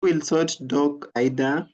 Will sort Doc Ida.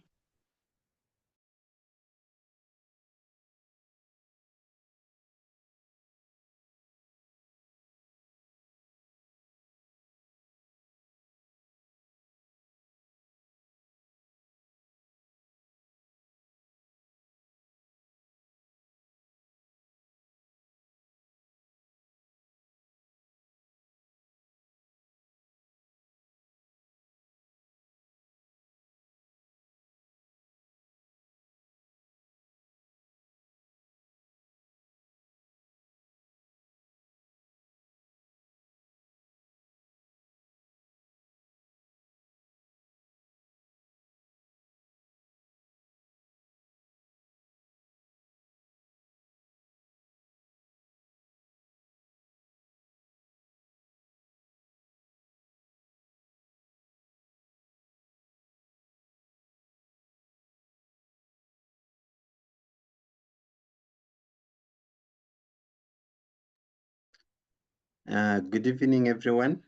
Good evening, everyone.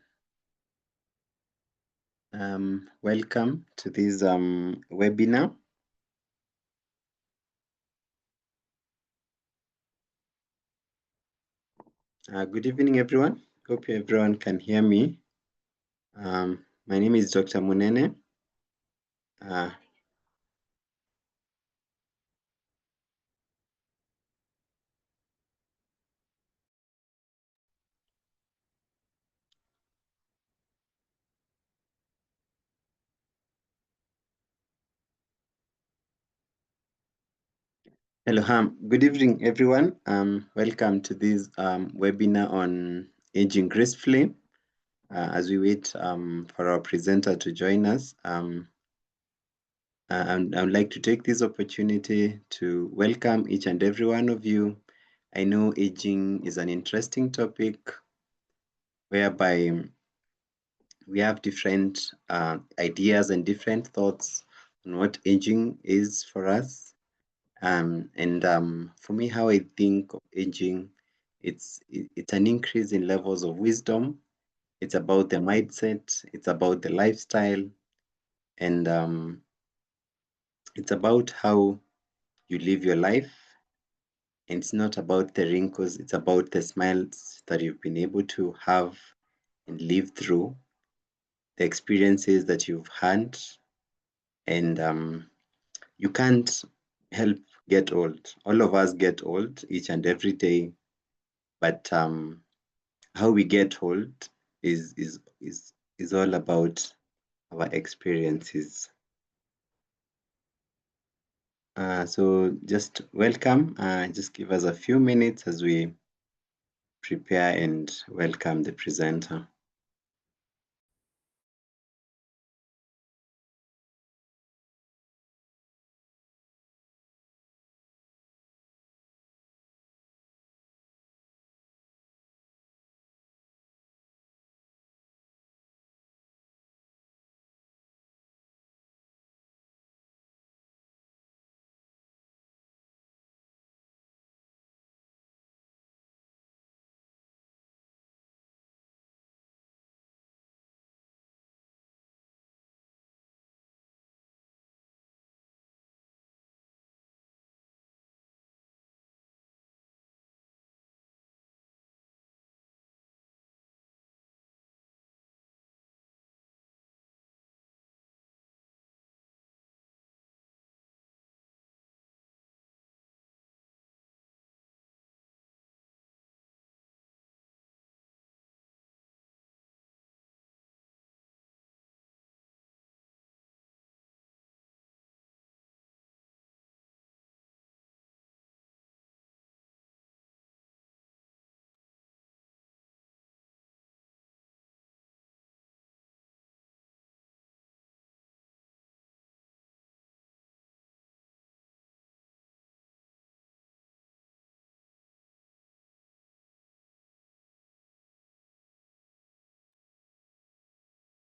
Welcome to this webinar. Good evening, everyone. Hope everyone can hear me. My name is Dr. Munene. Hello, good evening, everyone. Welcome to this webinar on aging gracefully. As we wait for our presenter to join us, and I would like to take this opportunity to welcome each and every one of you. I know aging is an interesting topic whereby we have different ideas and different thoughts on what aging is for us. For me, how I think of aging, it's an increase in levels of wisdom. It's about the mindset. It's about the lifestyle, and it's about how you live your life. And it's not about the wrinkles. It's about the smiles that you've been able to have and live through, the experiences that you've had, and you can't help get old. All of us get old each and every day, but how we get old is all about our experiences. So just welcome. Just give us a few minutes as we prepare and welcome the presenter.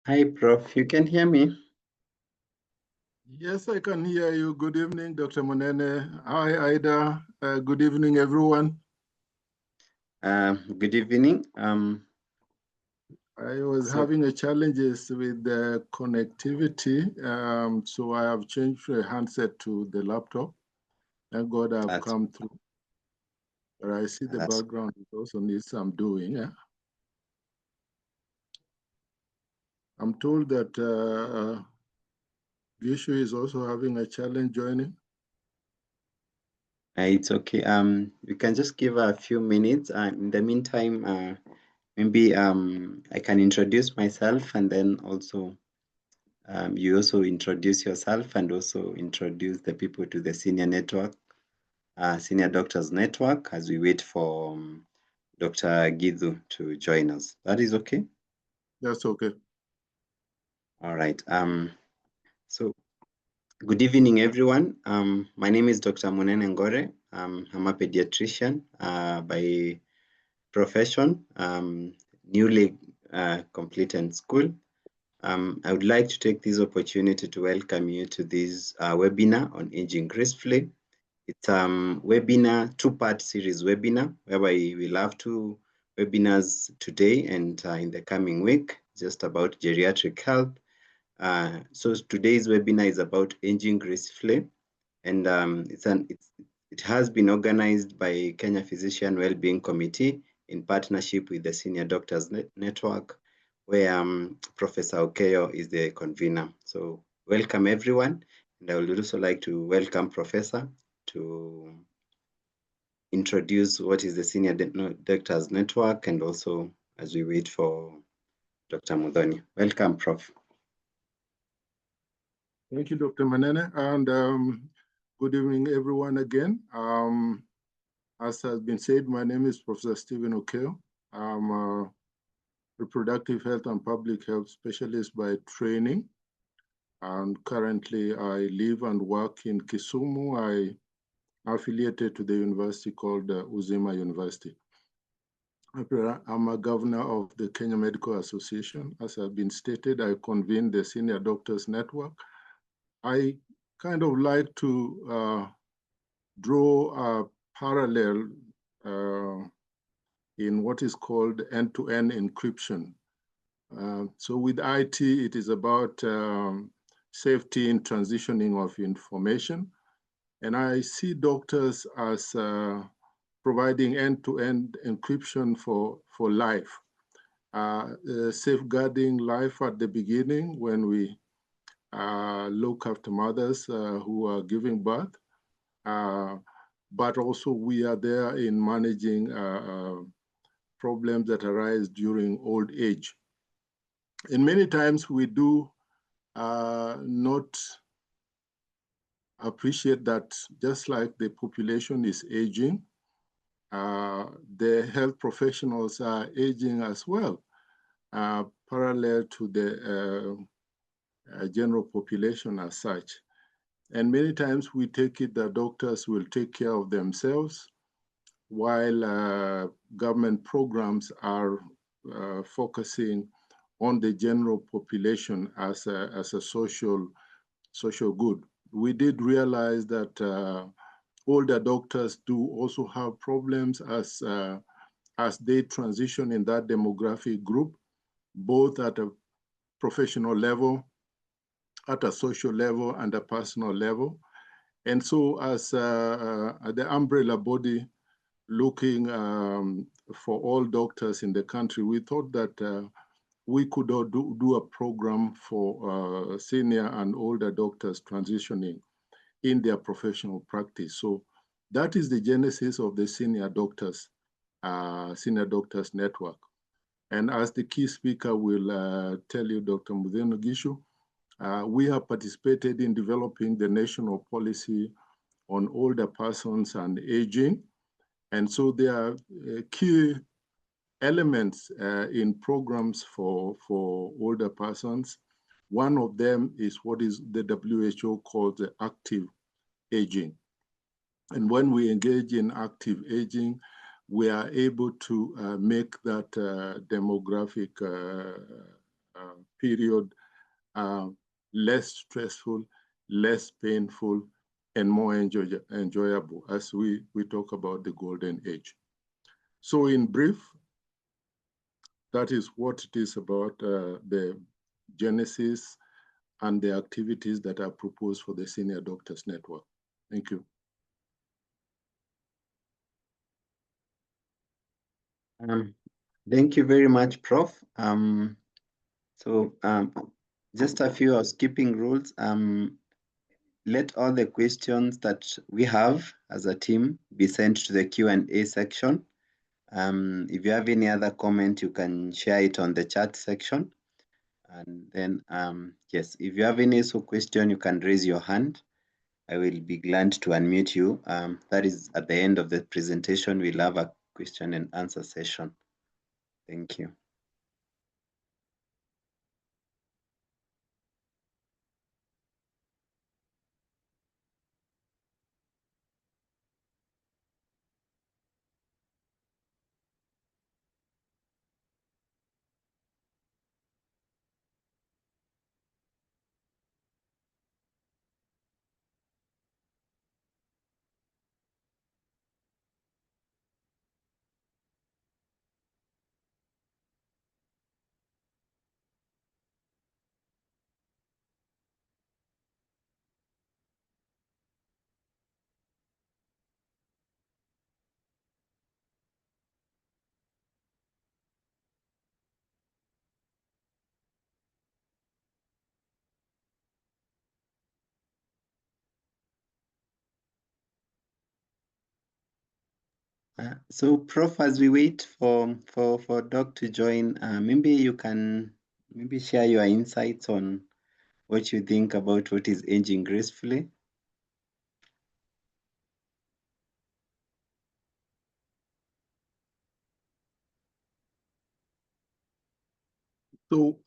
Hi, Prof. You can hear me? Yes, I can hear you. Good evening, Dr. Munene. Hi, Ida. Good evening, everyone. Good evening. I was having a challenges with the connectivity, so I have changed the handset to the laptop. Thank God I've come through. But I see the background also needs some doing. Yeah? I'm told that Gishu is also having a challenge joining. It's okay. We can just give a few minutes. In the meantime, maybe I can introduce myself, and then also you also introduce yourself and also introduce the people to the senior network, senior doctors network, as we wait for Dr. Gidhu to join us. That is okay? That's okay. All right. So good evening, everyone. My name is Dr. Munene Ngore. I'm a pediatrician by profession, newly completed school. I would like to take this opportunity to welcome you to this webinar on aging gracefully. It's webinar, two-part series webinar, whereby we'll have two webinars today and in the coming week, just about geriatric health. So today's webinar is about aging gracefully, and it has been organized by Kenya Physician Wellbeing Committee in partnership with the Senior Doctors Network, where Professor Okeyo is the convener. So welcome everyone, and I would also like to welcome Professor to introduce what is the Senior Doctors Network, and also as we wait for Dr. Mudhoni. Welcome, Prof. Thank you, Dr. Manene, and good evening, everyone, again. As has been said, my name is Professor Stephen Okeyo. I'm a reproductive health and public health specialist by training, and currently I live and work in Kisumu. I affiliated to the university called Uzima University. I'm a governor of the Kenya Medical Association. As has been stated, I convene the Senior Doctors Network. I kind of like to draw a parallel in what is called end-to-end encryption. So with IT, it is about safety in transitioning of information. And I see doctors as providing end-to-end encryption for life, safeguarding life at the beginning when we look after mothers who are giving birth, but also we are there in managing problems that arise during old age. And many times we do not appreciate that just like the population is aging, the health professionals are aging as well, parallel to the general population as such. And many times we take it that doctors will take care of themselves while government programs are focusing on the general population as a social good. We did realize that older doctors do also have problems as they transition in that demographic group, both at a professional level, at a social level, and a personal level. And so as the umbrella body looking for all doctors in the country, we thought that we could do a program for senior and older doctors transitioning in their professional practice. So that is the genesis of the Senior Doctors Network. And as the key speaker will tell you, Dr. Mudheno Gishu, we have participated in developing the national policy on older persons and aging. And so there are key elements in programs for older persons. One of them is what is the WHO calls the active aging. And when we engage in active aging, we are able to make that demographic period less stressful, less painful, and more enjoyable as we talk about the golden age. So in brief, that is what it is about the genesis and the activities that are proposed for the Senior Doctors Network. Thank you. Thank you very much, Prof. Just a few housekeeping rules. Let all the questions that we have as a team be sent to the Q&A section. If you have any other comment, you can share it on the chat section. And then, yes, if you have any question, you can raise your hand. I will be glad to unmute you. That is at the end of the presentation, we'll have a question and answer session. Thank you. So, Prof, as we wait for Doc to join, maybe you can share your insights on what you think about what is aging gracefully. So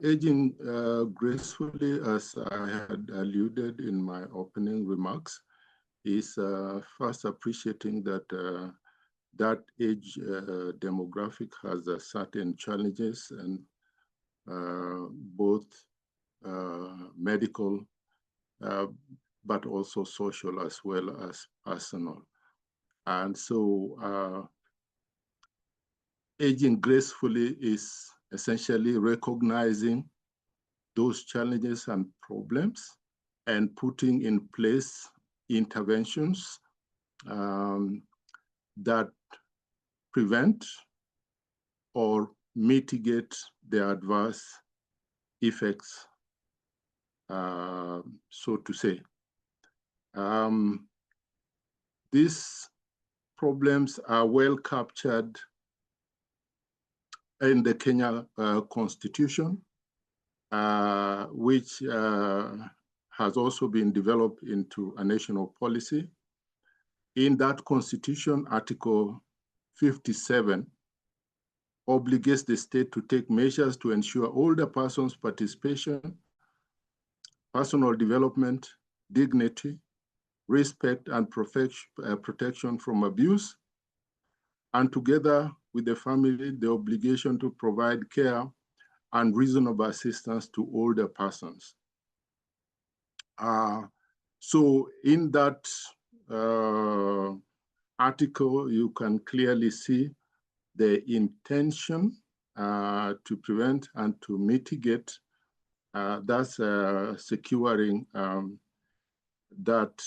aging gracefully, as I had alluded in my opening remarks, is first appreciating that that age demographic has certain challenges, and both medical, but also social as well as personal. And so aging gracefully is essentially recognizing those challenges and problems and putting in place interventions that prevent or mitigate the adverse effects, so to say. These problems are well captured in the Kenya Constitution, which has also been developed into a national policy. In that Constitution, Article 57 obligates the state to take measures to ensure older persons' participation, personal development, dignity, respect, and protection from abuse, and together with the family, the obligation to provide care and reasonable assistance to older persons. So in that article, you can clearly see the intention to prevent and to mitigate, thus securing that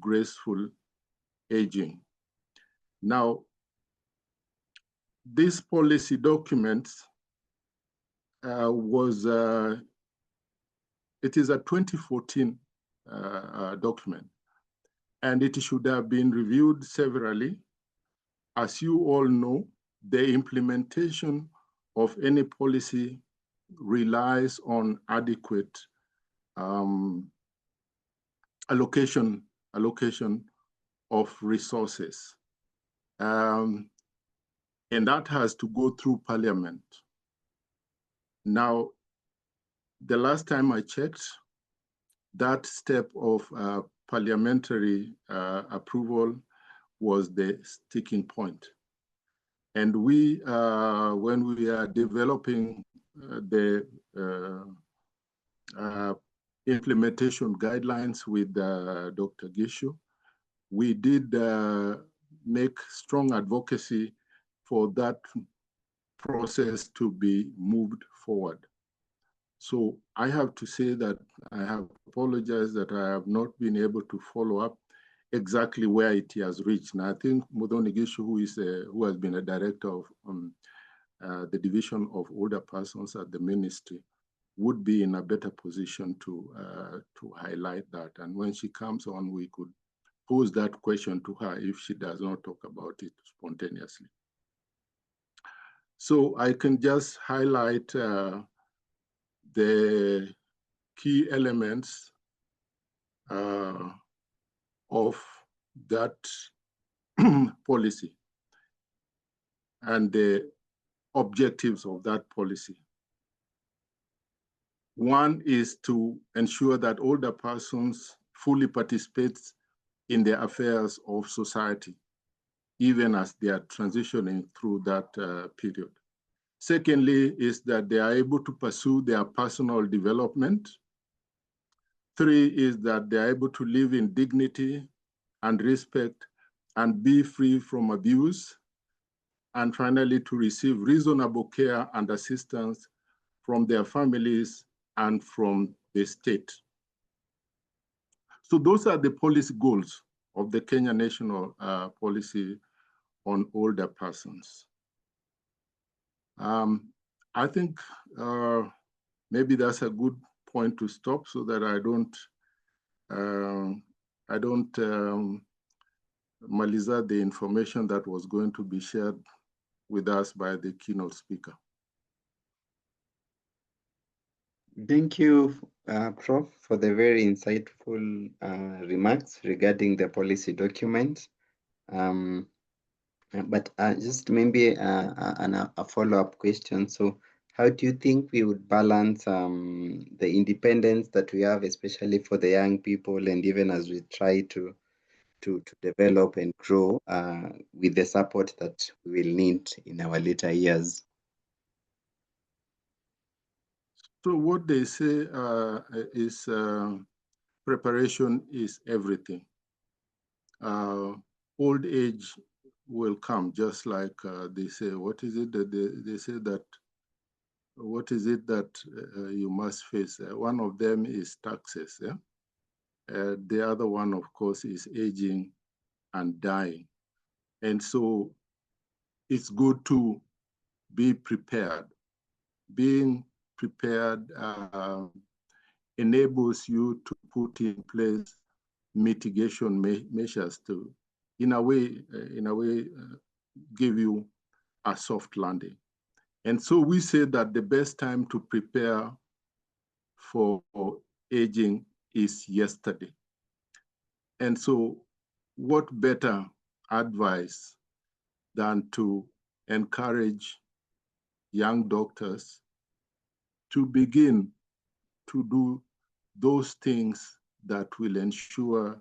graceful aging. Now, this policy document it is a 2014 document, and it should have been reviewed severally. As you all know, the implementation of any policy relies on adequate allocation of resources. And that has to go through Parliament. Now, the last time I checked, that step of parliamentary approval was the sticking point. And we, when we are developing the implementation guidelines with Dr. Gishu, we did make strong advocacy for that process to be moved forward. So I have to say that I have apologized that I have not been able to follow up exactly where it has reached. And I think Muthoni Gishu, who has been a director of the Division of Older Persons at the Ministry, would be in a better position to highlight that. And when she comes on, we could pose that question to her if she does not talk about it spontaneously. So I can just highlight the key elements of that policy and the objectives of that policy. One is to ensure that older persons fully participate in the affairs of society, even as they are transitioning through that period. Secondly, is that they are able to pursue their personal development. Three is that they are able to live in dignity and respect and be free from abuse. And finally, to receive reasonable care and assistance from their families and from the state. So those are the policy goals of the Kenya National Policy on Older Persons. I think maybe that's a good point to stop so that I don't maliza the information that was going to be shared with us by the keynote speaker. Thank you, Prof, for the very insightful remarks regarding the policy document. But just maybe a follow-up question. So how do you think we would balance the independence that we have, especially for the young people, and even as we try to develop and grow with the support that we will need in our later years? So what they say is preparation is everything. Old age will come, just like they say. What is it that they say that? What is it that you must face? One of them is taxes. Yeah? The other one, of course, is aging and dying. And so it's good to be prepared. Being prepared enables you to put in place mitigation measures to, in a way, give you a soft landing. And so we say that the best time to prepare for aging is yesterday. And so what better advice than to encourage young doctors to begin to do those things that will ensure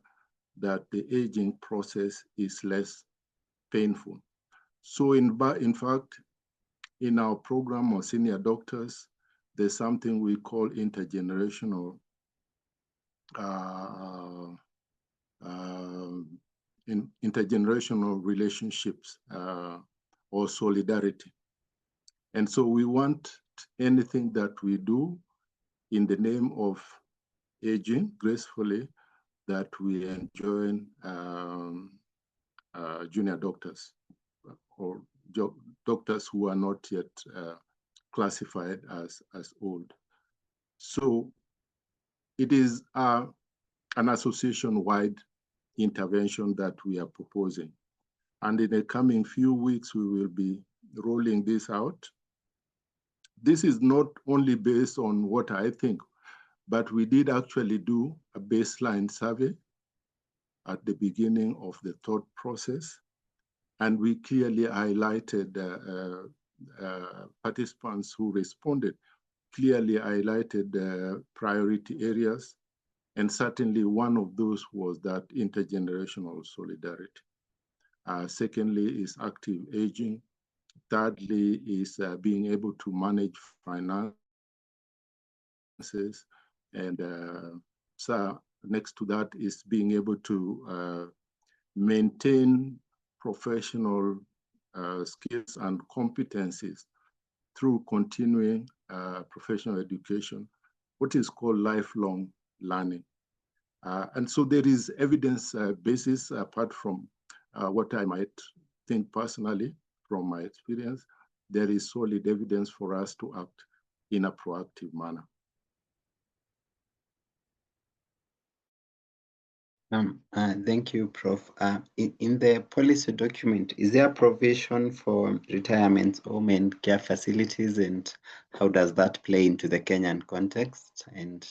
that the aging process is less painful. So in fact, in our program of senior doctors, there's something we call intergenerational intergenerational relationships or solidarity. And so we want anything that we do in the name of aging gracefully, that we enjoin junior doctors or doctors who are not yet classified as old. So it is an association-wide intervention that we are proposing. And in the coming few weeks, we will be rolling this out. This is not only based on what I think, but we did actually do a baseline survey at the beginning of the thought process. And we clearly highlighted participants who responded, clearly highlighted the priority areas. And certainly one of those was that intergenerational solidarity. Secondly is active aging. Thirdly is being able to manage finances. And so next to that is being able to maintain professional skills and competencies through continuing professional education, what is called lifelong learning. And so there is evidence basis apart from what I might think personally from my experience. There is solid evidence for us to act in a proactive manner. Thank you, Prof. In the policy document, is there a provision for retirement home and care facilities, and how does that play into the Kenyan context? And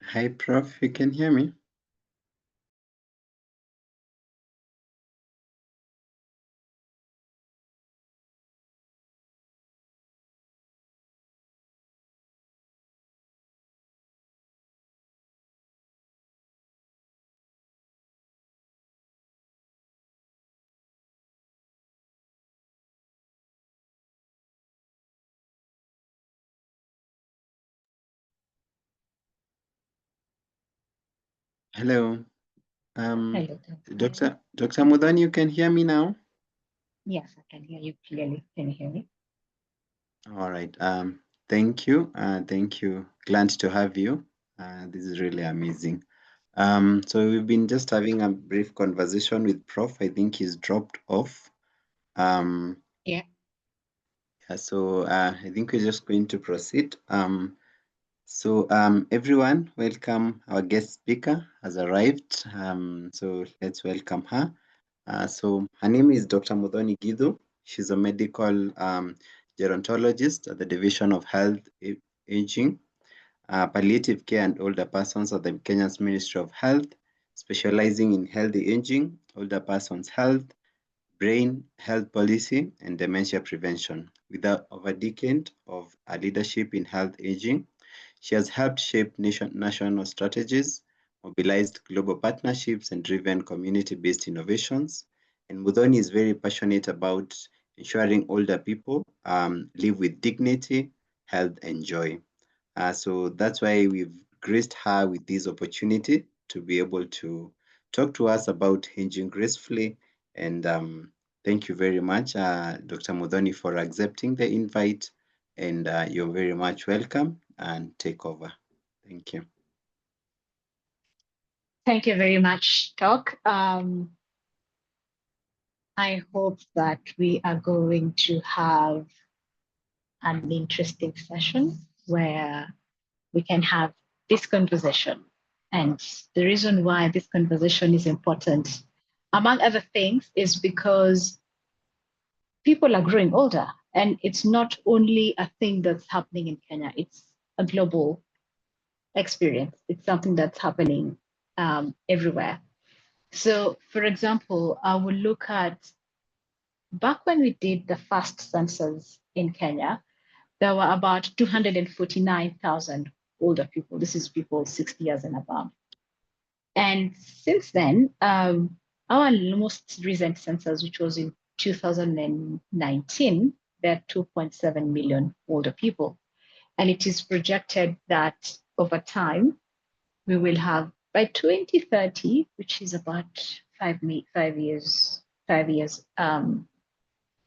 hi, Prof. You can hear me? Hello. Hello. Dr. Mudhani, you can hear me now? Yes, I can hear you clearly. Can you hear me? All right. Thank you. Thank you. Glad to have you. This is really amazing. So we've been just having a brief conversation with Prof. I think he's dropped off. Yeah. Yeah, so I think we're just going to proceed. Everyone, welcome. Our guest speaker has arrived. So let's welcome her. So her name is Dr. Mudhoni Githu. She's a medical gerontologist at the Division of Health, Aging, Palliative Care and Older Persons at the Kenya's Ministry of Health, specializing in healthy aging, older persons health, brain health policy, and dementia prevention. With over a decade of leadership in health aging, she has helped shape national strategies, mobilized global partnerships, and driven community-based innovations. And Mudhoni is very passionate about ensuring older people live with dignity, health, and joy. So that's why we've graced her with this opportunity to be able to talk to us about aging gracefully. And thank you very much, Dr. Mudhoni, for accepting the invite. And you're very much welcome, and take over. Thank you. Thank you very much, Doc. I hope that we are going to have an interesting session where we can have this conversation. And the reason why this conversation is important, among other things, is because people are growing older. And it's not only a thing that's happening in Kenya, it's a global experience. It's something that's happening everywhere. So, for example, I will look at back when we did the first census in Kenya, there were about 249,000 older people. This is people 60 years and above. And since then, our most recent census, which was in 2019, there are 2.7 million older people. And it is projected that over time, we will have by 2030, which is about 5 years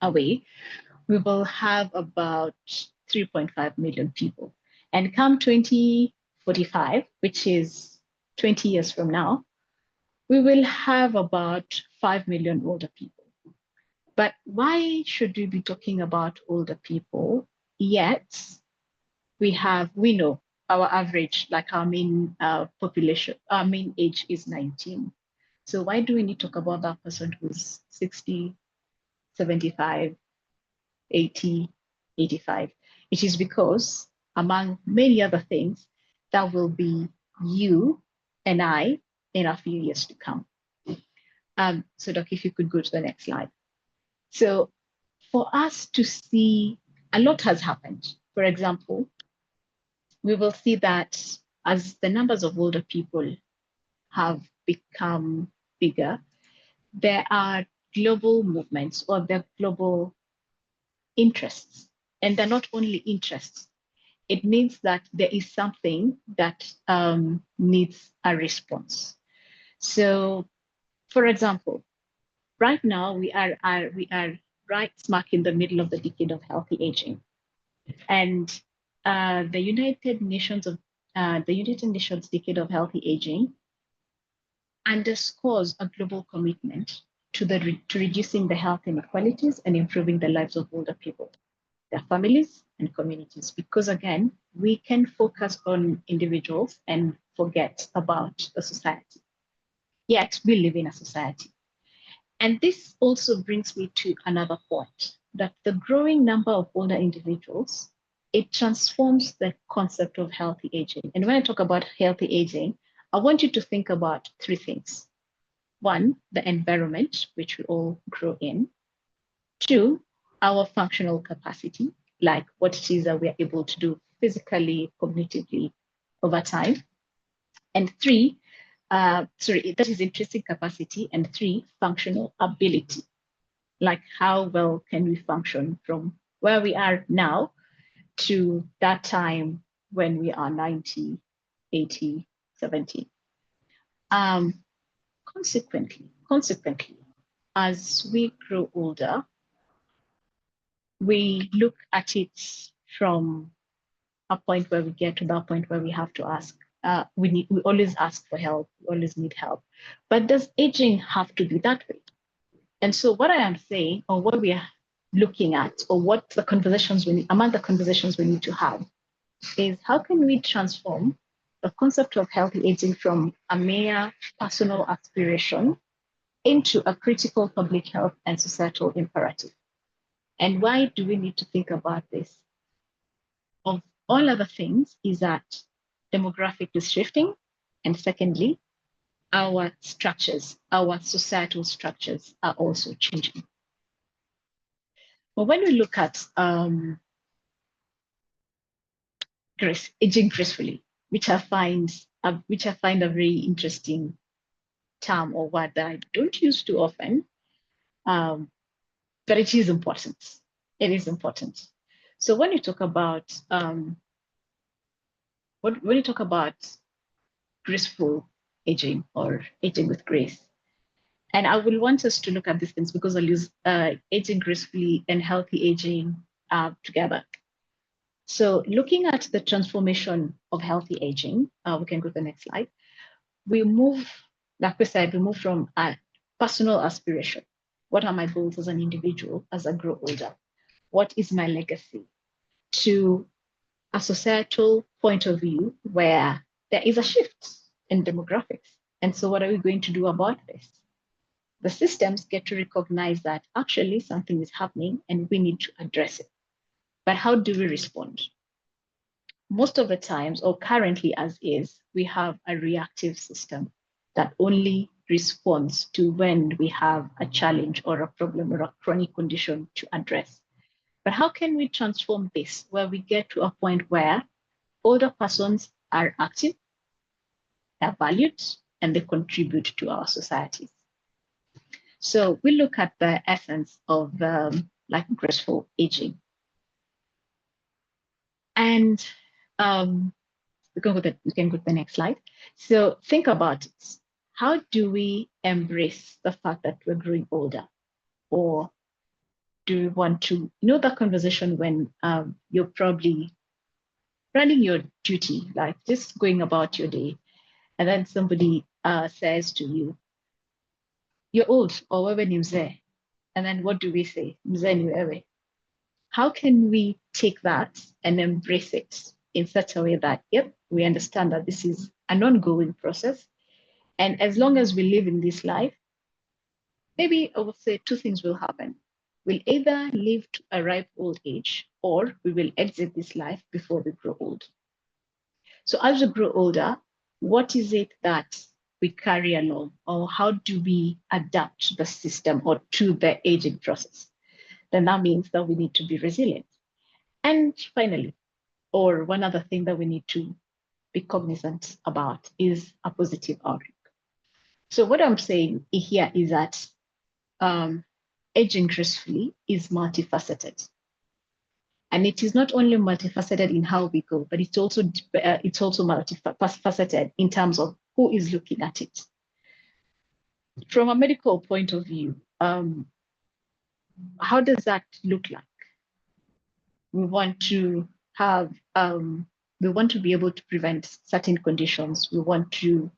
away, we will have about 3.5 million people. And come 2045, which is 20 years from now, we will have about 5 million older people. But why should we be talking about older people? Yet we know our average, like our main population, our main age is 19. So why do we need to talk about that person who's 60, 75, 80, 85? It is because, among many other things, that will be you and I in a few years to come. So Doc, if you could go to the next slide. So for us to see, a lot has happened. For example, we will see that as the numbers of older people have become bigger, there are global movements or the global interests. And they're not only interests, it means that there is something that needs a response. So, for example, right now we are right smack in the middle of the decade of healthy aging, and the United Nations Decade of Healthy Aging underscores a global commitment to reducing the health inequalities and improving the lives of older people, their families, and communities. Because again, we can focus on individuals and forget about the society. Yet we live in a society. And this also brings me to another point, that the growing number of older individuals, it transforms the concept of healthy aging. And when I talk about healthy aging, I want you to think about three things. One, the environment, which we all grow in. Two, our functional capacity, like what it is that we are able to do physically, cognitively over time. And three, that is intrinsic capacity. And three, functional ability, like how well can we function from where we are now to that time when we are 90, 80, 70. Consequently, as we grow older, we look at it from a point where we get to that point where we have to ask, we always ask for help, we always need help. But does aging have to be that way? And so what I am saying, or what we are looking at, or what the conversations we need, among the conversations we need to have, is how can we transform the concept of healthy aging from a mere personal aspiration into a critical public health and societal imperative? And why do we need to think about this? Of all other things, is that demographic is shifting, and secondly, our structures, our societal structures are also changing. But when we look at aging gracefully, which I find a very interesting term or word that I don't use too often, but it is important. It is important. So when you talk about when you talk about graceful aging or aging with grace, and I will want us to look at these things because I'll use aging gracefully and healthy aging together. So looking at the transformation of healthy aging, we can go to the next slide. We move, like we said, we move from a personal aspiration. What are my goals as an individual as I grow older? What is my legacy? To a societal point of view where there is a shift in demographics. And so what are we going to do about this? The systems get to recognize that actually something is happening and we need to address it. But how do we respond? Most of the times, or currently as is, we have a reactive system that only responds to when we have a challenge or a problem or a chronic condition to address. But how can we transform this where we get to a point where older persons are active, they're valued, and they contribute to our societies? So we look at the essence of like graceful aging. And we can go to the next slide. So think about it. How do we embrace the fact that we're growing older? Or do we want to, that conversation when you're probably running your duty, like just going about your day, and then somebody says to you, you're old, or wewe ni mzee. And then what do we say? Mzee ni wewe. How can we take that and embrace it in such a way that, yep, we understand that this is an ongoing process. And as long as we live in this life, maybe I would say two things will happen. We'll either live to a ripe old age, or we will exit this life before we grow old. So as we grow older, what is it that we carry along, or how do we adapt to the system or to the aging process? Then that means that we need to be resilient. And finally, or one other thing that we need to be cognizant about is a positive outlook. So what I'm saying here is that aging gracefully is multifaceted. And it is not only multifaceted in how we go, but it's also multifaceted in terms of who is looking at it. From a medical point of view, how does that look like? We want to have, we want to be able to prevent certain conditions. We want to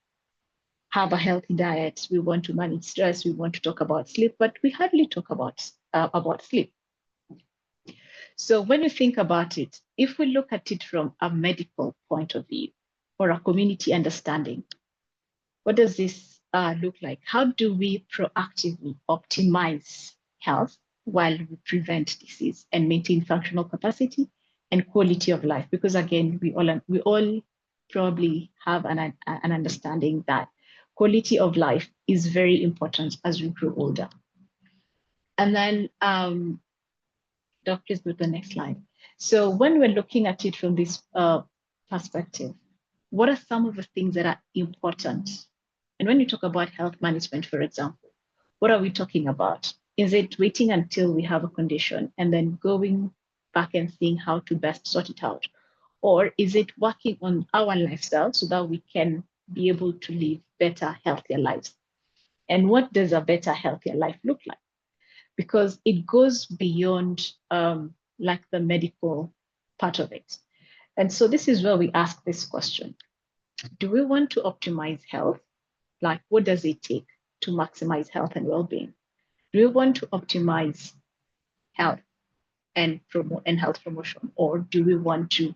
have a healthy diet. We want to manage stress. We want to talk about sleep, but we hardly talk about sleep. So when you think about it, if we look at it from a medical point of view or a community understanding, what does this look like? How do we proactively optimize health while we prevent disease and maintain functional capacity and quality of life? Because again, we all probably have an understanding that quality of life is very important as we grow older. And then, Doc, please go to the next slide. So when we're looking at it from this perspective, what are some of the things that are important? And when you talk about health management, for example, what are we talking about? Is it waiting until we have a condition and then going back and seeing how to best sort it out? Or is it working on our lifestyle so that we can be able to live better, healthier lives? And what does a better, healthier life look like? Because it goes beyond like the medical part of it. And so this is where we ask this question. Do we want to optimize health? Like, what does it take to maximize health and well-being? Do we want to optimize health and promote and health promotion, or do we want to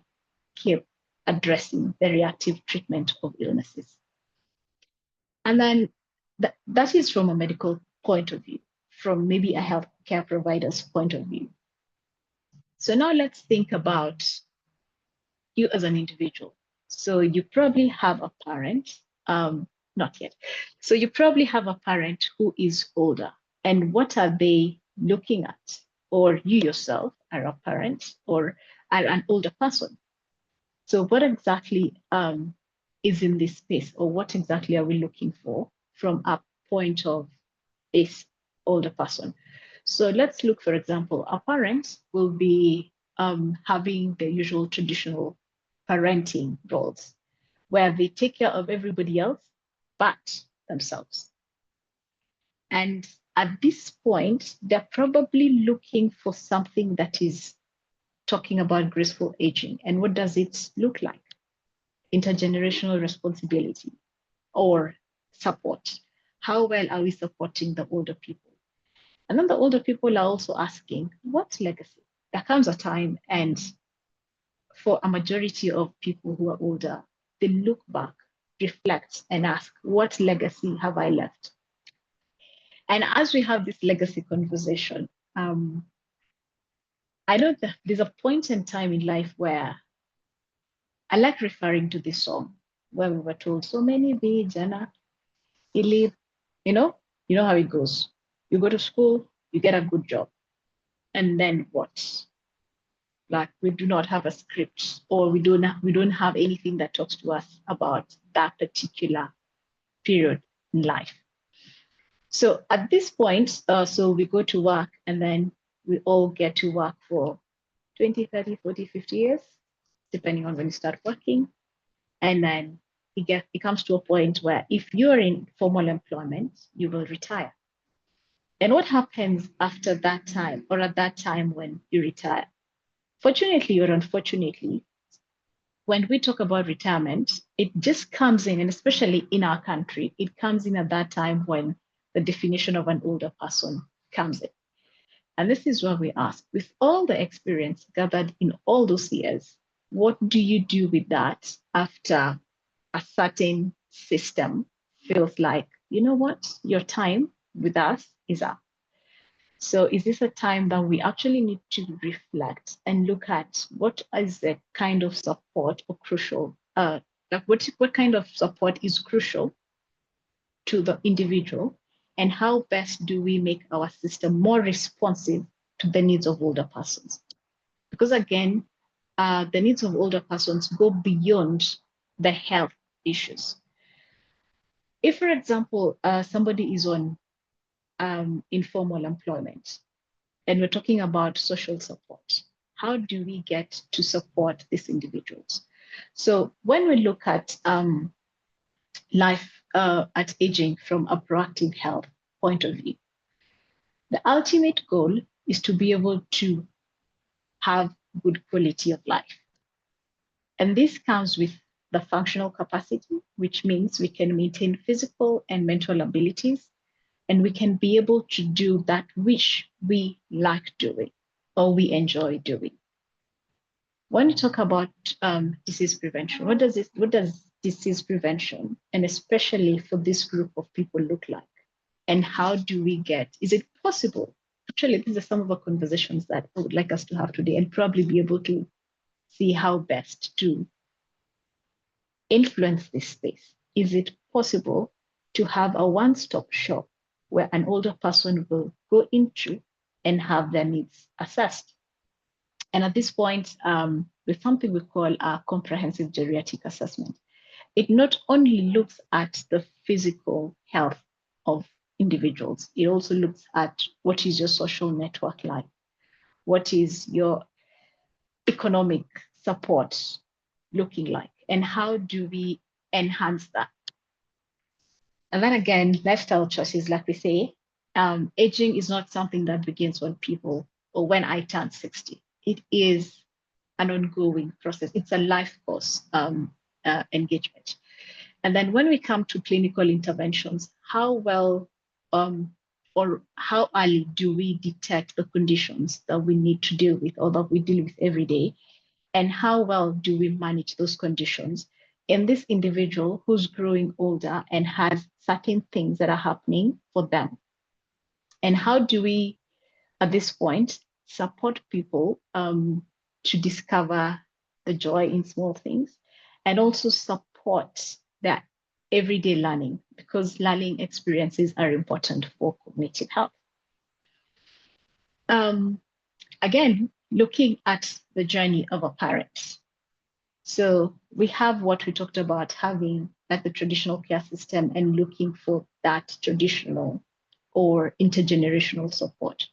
keep addressing the reactive treatment of illnesses? And then that is from a medical point of view, from maybe a healthcare provider's point of view. So now let's think about you as an individual. So you probably have a parent, not yet. So you probably have a parent who is older, and what are they looking at? Or you yourself are a parent or are an older person. So what exactly is in this space, or what exactly are we looking for from a point of this older person? So let's look, for example, our parents will be having the usual traditional parenting roles where they take care of everybody else but themselves. And at this point, they're probably looking for something that is talking about graceful aging. And what does it look like? Intergenerational responsibility or support. How well are we supporting the older people? And then the older people are also asking, what legacy? There comes a time, and for a majority of people who are older, they look back, reflect, and ask, what legacy have I left? And as we have this legacy conversation, I know that there's a point in time in life where I like referring to this song where we were told so many vijana, ili, you know how it goes. You go to school, you get a good job, and then what? Like we do not have a script, or we don't have anything that talks to us about that particular period in life. So at this point, so we go to work, and then we all get to work for 20, 30, 40, 50 years, depending on when you start working. And then it comes to a point where if you're in formal employment, you will retire. And what happens after that time, or at that time when you retire? Fortunately or unfortunately, when we talk about retirement, it just comes in, and especially in our country, it comes in at that time when the definition of an older person comes in. And this is what we ask, with all the experience gathered in all those years, what do you do with that after a certain system feels like, you know what, your time with us is up? So is this a time that we actually need to reflect and look at what is the kind of support or crucial, like what kind of support is crucial to the individual, and how best do we make our system more responsive to the needs of older persons? Because again, the needs of older persons go beyond the health issues. If, for example, somebody is on informal employment, and we're talking about social support, how do we get to support these individuals? So when we look at life at aging from a proactive health point of view, the ultimate goal is to be able to have good quality of life. And this comes with the functional capacity, which means we can maintain physical and mental abilities, and we can be able to do that which we like doing or we enjoy doing. When you talk about disease prevention, what does disease prevention, and especially for this group of people, look like? And how do we is it possible? Actually, these are some of the conversations that I would like us to have today, and probably be able to see how best to influence this space. Is it possible to have a one-stop shop where an older person will go into and have their needs assessed? And at this point, with something we call a comprehensive geriatric assessment, it not only looks at the physical health of individuals, it also looks at what is your social network like, what is your economic support looking like, and how do we enhance that? And then again, lifestyle choices, like we say, aging is not something that begins when people or when I turn 60. It is an ongoing process. It's a life course engagement. And then when we come to clinical interventions, how well or how early do we detect the conditions that we need to deal with or that we deal with every day? And how well do we manage those conditions in this individual who's growing older and has certain things that are happening for them? And how do we, at this point, support people to discover the joy in small things and also support that everyday learning, because learning experiences are important for cognitive health. Again, looking at the journey of a parent. So we have what we talked about, having like the traditional care system and looking for that traditional or intergenerational support.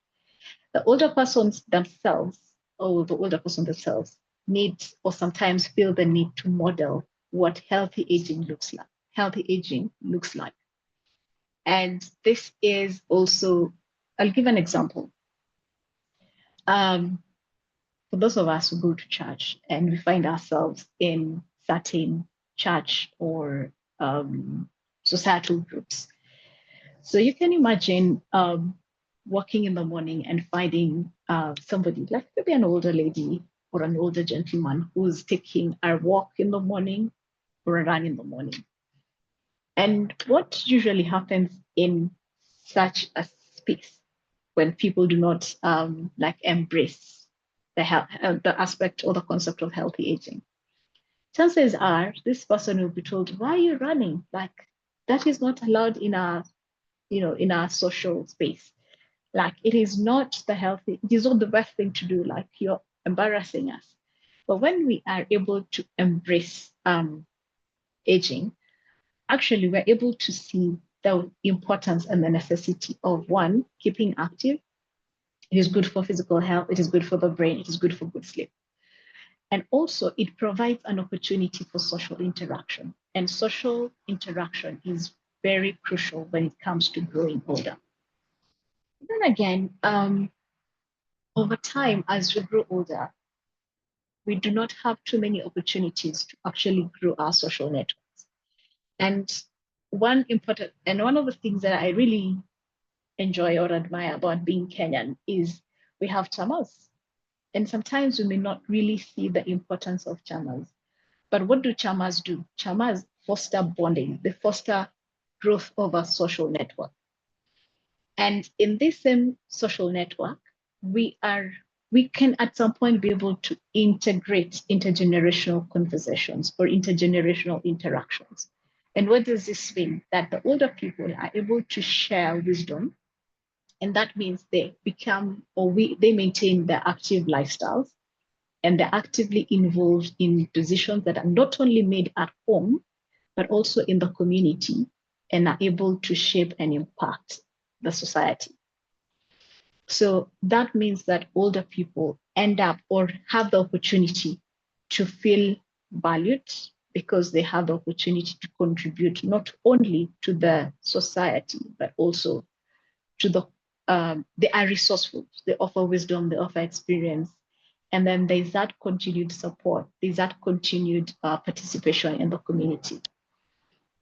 The older persons themselves, or the older person themselves, need or sometimes feel the need to model what healthy aging looks like. Healthy aging looks like. And this is also, I'll give an example. For those of us who go to church and we find ourselves in certain church or societal groups. So you can imagine walking in the morning and finding somebody, like maybe an older lady or an older gentleman who's taking a walk in the morning or a run in the morning. And what usually happens in such a space when people do not like embrace the health, the aspect or the concept of healthy aging? Chances are this person will be told, "Why are you running? Like that is not allowed in our, in our social space. Like it is not the healthy. It is not the best thing to do. Like you're embarrassing us." But when we are able to embrace aging, actually we're able to see the importance and the necessity of, one, keeping active. It is good for physical health. It is good for the brain. It is good for good sleep. And also it provides an opportunity for social interaction. And social interaction is very crucial when it comes to growing older. Then again, over time, as we grow older, we do not have too many opportunities to actually grow our social networks. And one of the things that I really enjoy or admire about being Kenyan is we have chamas. And sometimes we may not really see the importance of chamas. But what do chamas do? Chamas foster bonding, they foster growth of a social network. And in this same social network, we can at some point be able to integrate intergenerational conversations or intergenerational interactions. And what does this mean? That the older people are able to share wisdom, and that means they they maintain their active lifestyles, and they're actively involved in decisions that are not only made at home, but also in the community, and are able to shape and impact the society. So that means that older people end up or have the opportunity to feel valued because they have the opportunity to contribute not only to the society, but also to they are resourceful, they offer wisdom, they offer experience. And then there's that continued support, there's that continued participation in the community.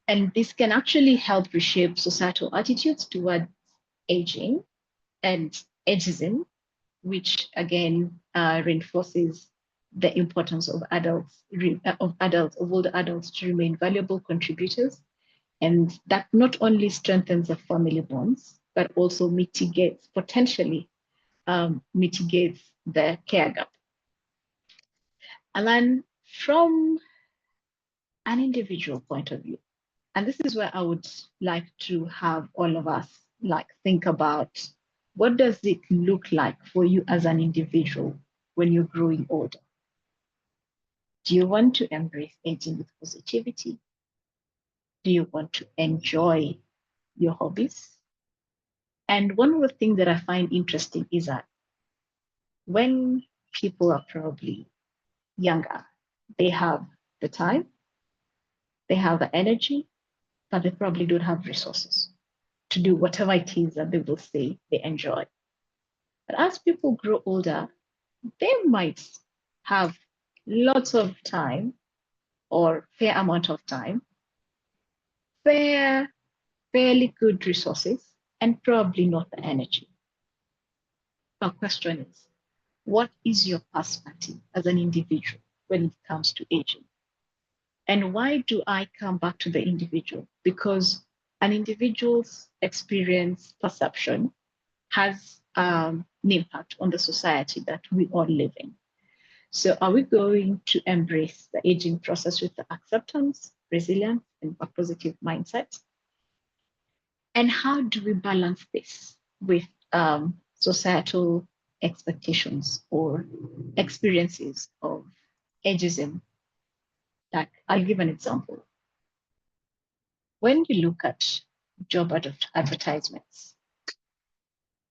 And this can actually help reshape societal attitudes towards aging and ageism, which again reinforces the importance of older adults to remain valuable contributors. And that not only strengthens the family bonds, but also potentially mitigates the care gap. And then from an individual point of view, and this is where I would like to have all of us think about, what does it look like for you as an individual when you're growing older? Do you want to embrace aging with positivity? Do you want to enjoy your hobbies? And one of the things that I find interesting is that when people are probably younger, they have the time, they have the energy, but they probably don't have resources to do whatever it is that they will say they enjoy. But as people grow older, they might have lots of time or fair amount of time, fairly good resources, and probably not the energy. My question is, what is your perspective as an individual when it comes to aging? And why do I come back to the individual? Because an individual's experience, perception has an impact on the society that we all live in. So are we going to embrace the aging process with the acceptance, resilience, and a positive mindset? And how do we balance this with societal expectations or experiences of ageism? Like, I'll give an example. When you look at job advertisements,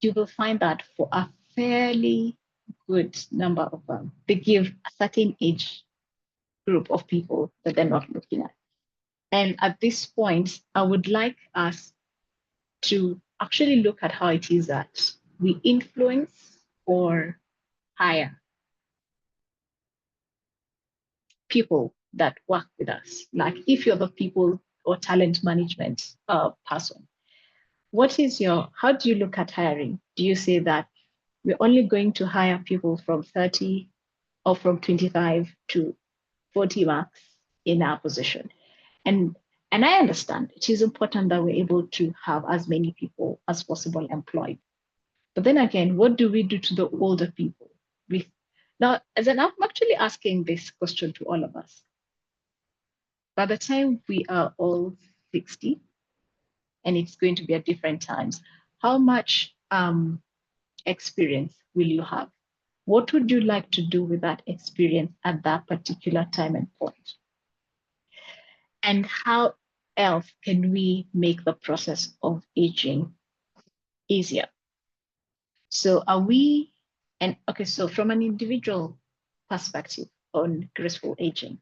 you will find that for a fairly good number of them, they give a certain age group of people that they're not looking at. And at this point, I would like us to actually look at how it is that we influence or hire people that work with us. Like if you're the people or talent management person, how do you look at hiring? Do you say that we're only going to hire people from 30 or from 25 to 40 marks in our position? And I understand it is important that we're able to have as many people as possible employed. But then again, what do we do to the older people? Now, I'm actually asking this question to all of us. By the time we are all 60, and it's going to be at different times, how much experience will you have? What would you like to do with that experience at that particular time and point? And how else can we make the process of aging easier? So so from an individual perspective on graceful aging,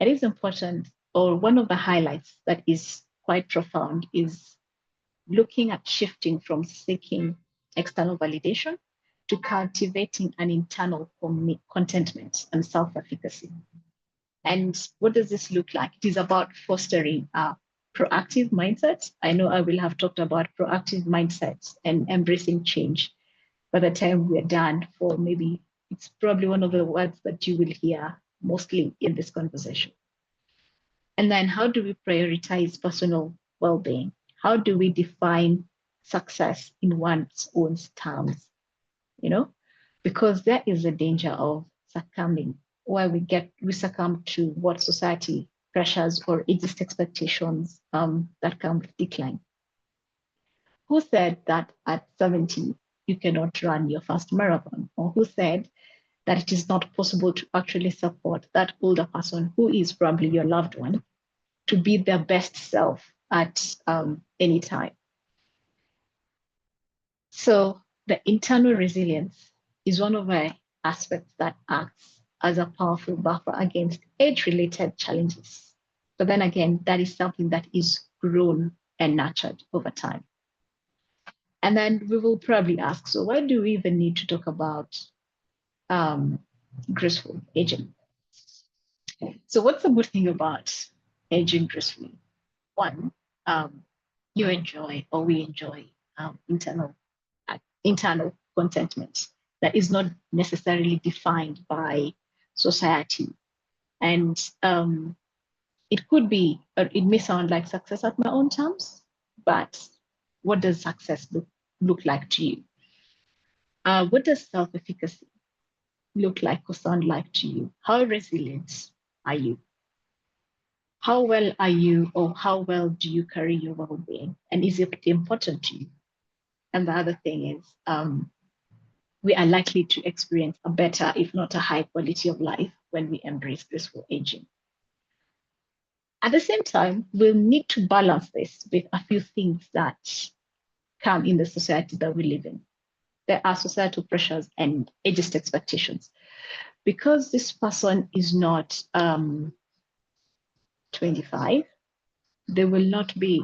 it is important, or one of the highlights that is quite profound is looking at shifting from seeking external validation to cultivating an internal contentment and self-efficacy. And what does this look like? It is about fostering a proactive mindset. I know I will have talked about proactive mindsets and embracing change by the time we're done, for maybe it's probably one of the words that you will hear mostly in this conversation. And then how do we prioritize personal well-being? How do we define success in one's own terms? Because there is a danger of succumbing, where we succumb to what society pressures or ageist expectations that come with decline. Who said that at 70 you cannot run your first marathon? Or who said that it is not possible to actually support that older person who is probably your loved one to be their best self at any time? So the internal resilience is one of aspect that acts as a powerful buffer against age-related challenges. But then again, that is something that is grown and nurtured over time. And then we will probably ask, so why do we even need to talk about graceful aging? So what's the good thing about aging gracefully? One, you enjoy, or we enjoy, internal contentment that is not necessarily defined by society. And it could be, it may sound like success at my own terms, but what does success look like to you? What does self-efficacy look like or sound like to you? How resilient are you? How well are you, or how well do you carry your well-being? And is it important to you? And the other thing is, we are likely to experience a better, if not a high quality of life when we embrace graceful aging. At the same time, we'll need to balance this with a few things that come in the society that we live in. There are societal pressures and ageist expectations. Because this person is not 25, they will not be.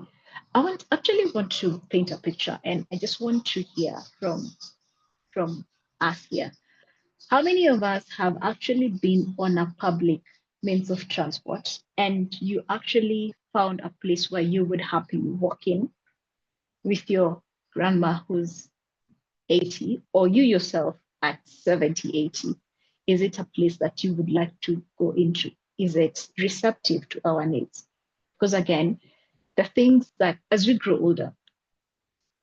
I actually want to paint a picture, and I just want to hear from us here. How many of us have actually been on a public means of transport and you actually found a place where you would happily walk in with your grandma who's 80, or you yourself at 70, 80? Is it a place that you would like to go into? Is it receptive to our needs? Because again, the things that as we grow older,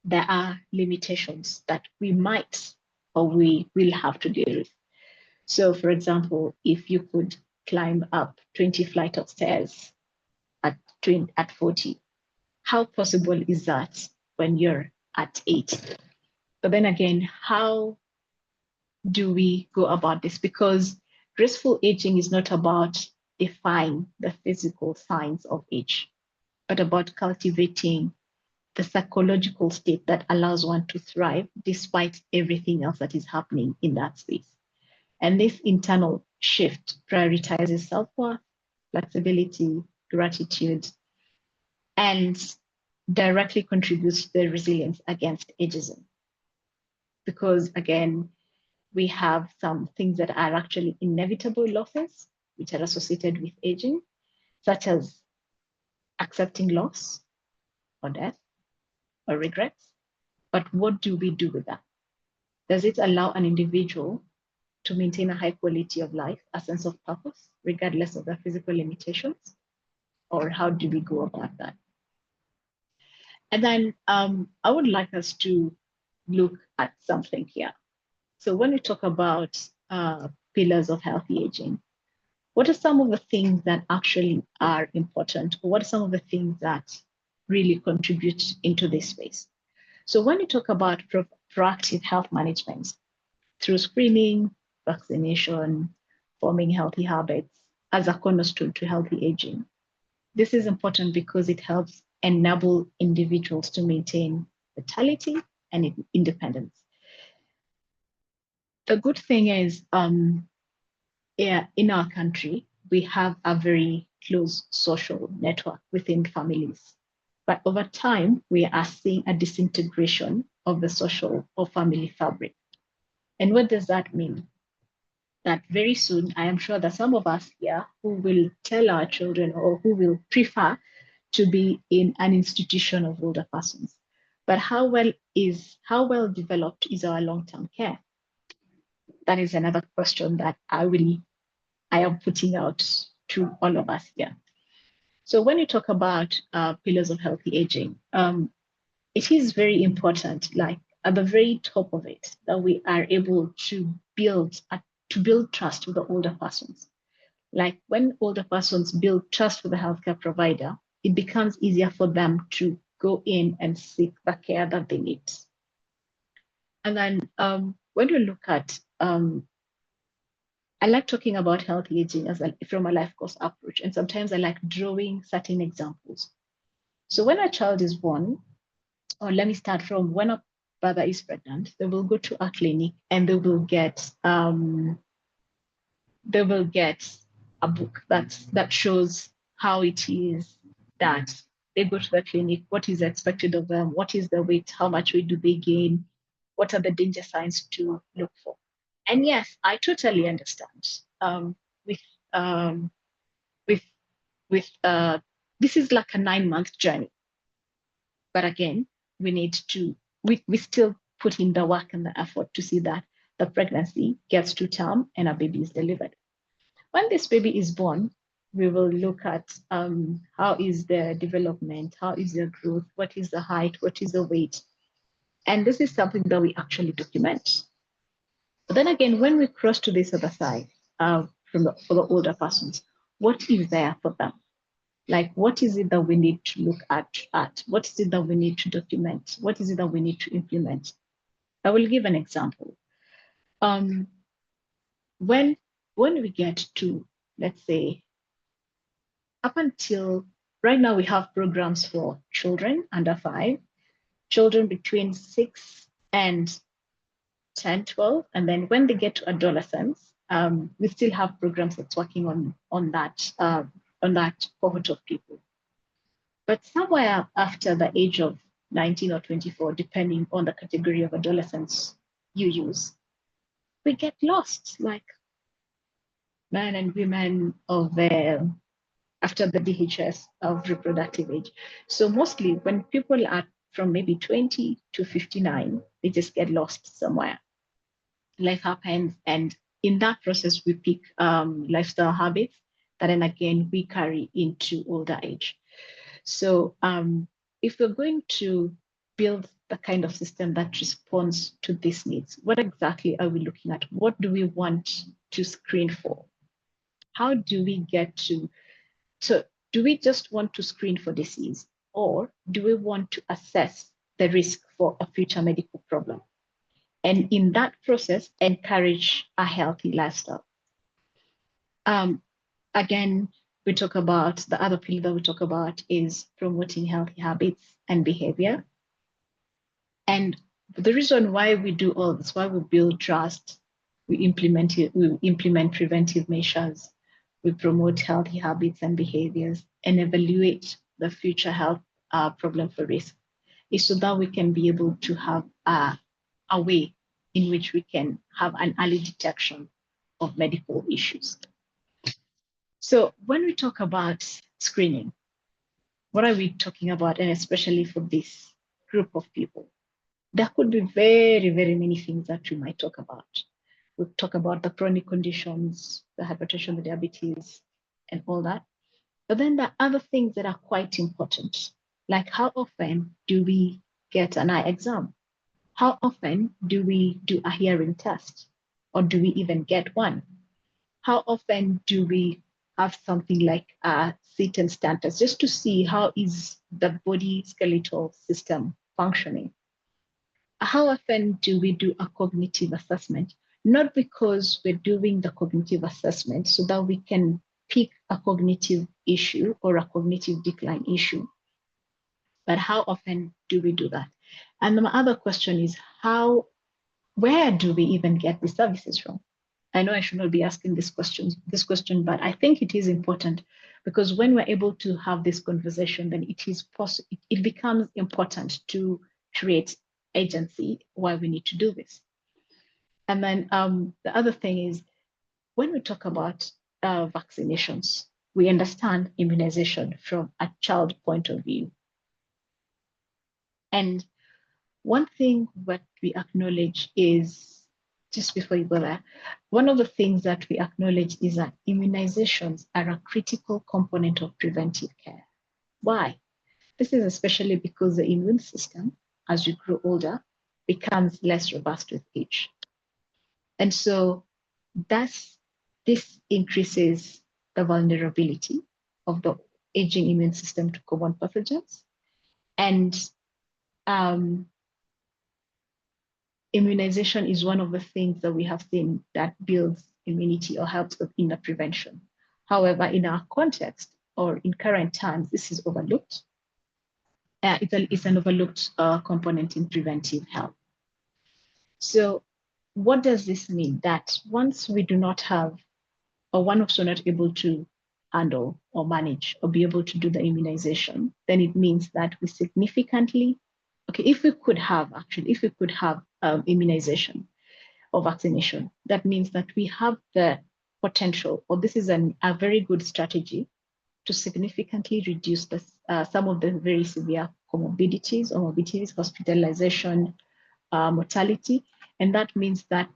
there are limitations that we might or we will have to deal with. So for example, if you could climb up 20 flights of stairs at 40, how possible is that when you're at 80? But then again, how do we go about this? Because graceful aging is not about defying the physical signs of age, but about cultivating the psychological state that allows one to thrive despite everything else that is happening in that space. And this internal shift prioritizes self-worth, flexibility, gratitude, and directly contributes to the resilience against ageism. Because again, we have some things that are actually inevitable losses, which are associated with aging, such as accepting loss or death or regrets. But what do we do with that? Does it allow an individual to maintain a high quality of life, a sense of purpose, regardless of their physical limitations? Or how do we go about that? And then I would like us to look at something here. So when we talk about pillars of healthy aging, what are some of the things that actually are important? Or what are some of the things that really contribute into this space? So when we talk about proactive health management through screening, vaccination, forming healthy habits as a cornerstone to healthy aging, this is important because it helps enable individuals to maintain vitality and independence. The good thing is, in our country, we have a very close social network within families. But over time, we are seeing a disintegration of the social or family fabric. And what does that mean? That very soon, I am sure that some of us here who will tell our children or who will prefer to be in an institution of older persons. But how well developed is our long-term care? That is another question that I am putting out to all of us here. So when you talk about pillars of healthy aging, it is very important, like at the very top of it, that we are able to build trust with the older persons. Like when older persons build trust with the healthcare provider, it becomes easier for them to go in and seek the care that they need. And then when we look at, I like talking about healthy aging from a life course approach, and sometimes I like drawing certain examples. So when a child is born, or let me start from when a brother is pregnant, they will go to a clinic and they will get a book that shows how it is that they go to the clinic, what is expected of them, what is the weight, how much weight do they gain, what are the danger signs to look for. And yes, I totally understand. With um, with this is like a 9-month journey, but again, we need to we still put in the work and the effort to see that the pregnancy gets to term and a baby is delivered. When this baby is born, we will look at how is their development, how is their growth, what is the height, what is the weight. And this is something that we actually document. But then again, when we cross to this other side, for the older persons, what is there for them? Like, what is it that we need to look at? What is it that we need to document? What is it that we need to implement? I will give an example. When we get to, let's say, up until right now, we have programs for children under 5, children between 6 and 10, 12. And then when they get to adolescence, we still have programs that's working on that cohort of people. But somewhere after the age of 19 or 24, depending on the category of adolescence you use, we get lost, like men and women of after the DHS of reproductive age. So mostly when people are from maybe 20 to 59, they just get lost somewhere. Life happens, and in that process, we pick lifestyle habits that then again we carry into older age. So if we're going to build the kind of system that responds to these needs, what exactly are we looking at? What do we want to screen for? How do we get to, so do we just want to screen for disease, or do we want to assess the risk for a future medical problem? And in that process, encourage a healthy lifestyle. Again, we talk about the other pillar that we talk about is promoting healthy habits and behavior. And the reason why we do all this, why we build trust, we implement preventive measures, we promote healthy habits and behaviors, and evaluate the future health problem for risk, is so that we can be able to have a way in which we can have an early detection of medical issues. So when we talk about screening, what are we talking about? And especially for this group of people, there could be very, very many things that we might talk about. We talk about the chronic conditions, the hypertension, the diabetes, and all that. But then there are other things that are quite important, like how often do we get an eye exam? How often do we do a hearing test? Or do we even get one? How often do we have something like a sit and stand test just to see how is the body skeletal system functioning? How often do we do a cognitive assessment? Not because we're doing the cognitive assessment so that we can pick a cognitive issue or a cognitive decline issue, but how often do we do that? And my other question is where do we even get the services from? I know I should not be asking this question, but I think it is important, because when we're able to have this conversation, then it becomes important to create agency why we need to do this. And then the other thing is, when we talk about vaccinations, we understand immunization from a child point of view. And one thing that we acknowledge is, just before you go there, one of the things that we acknowledge is that immunizations are a critical component of preventive care. Why? This is especially because the immune system, as you grow older, becomes less robust with age. And so this increases the vulnerability of the aging immune system to common pathogens. And immunization is one of the things that we have seen that builds immunity or helps in the prevention. However, in our context or in current times, this is overlooked. It's an overlooked component in preventive health. So what does this mean? That once we do not have, or one of us are not able to handle or manage or be able to do the immunization, then it means that we significantly, okay, if we could have immunization or vaccination, that means that we have the potential, or this is a very good strategy to significantly reduce some of the very severe comorbidities or morbidities, hospitalization, mortality. And that means that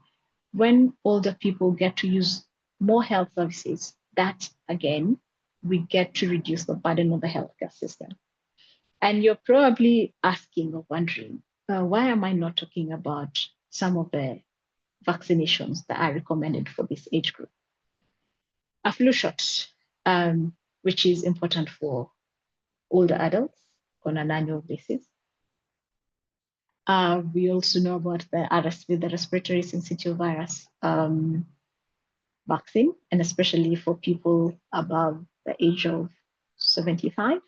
when older people get to use more health services, that again, we get to reduce the burden of the healthcare system. And you're probably asking or wondering, why am I not talking about some of the vaccinations that are recommended for this age group? A flu shot, which is important for older adults on an annual basis. We also know about the RSV, the respiratory syncytial virus vaccine, and especially for people above the age of 75,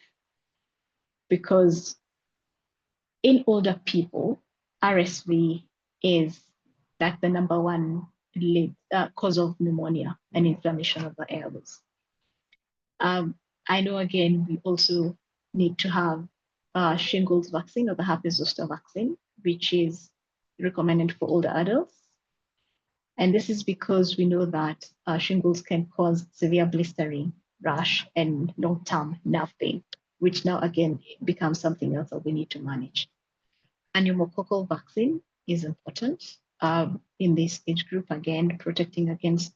because in older people, RSV is like the number one cause of pneumonia and inflammation of the airways. I know, again, we also need to have shingles vaccine or the herpes zoster vaccine, which is recommended for older adults. And this is because we know that shingles can cause severe blistering, rash, and long-term nerve pain, which now again becomes something else that we need to manage. A pneumococcal vaccine is important in this age group, again, protecting against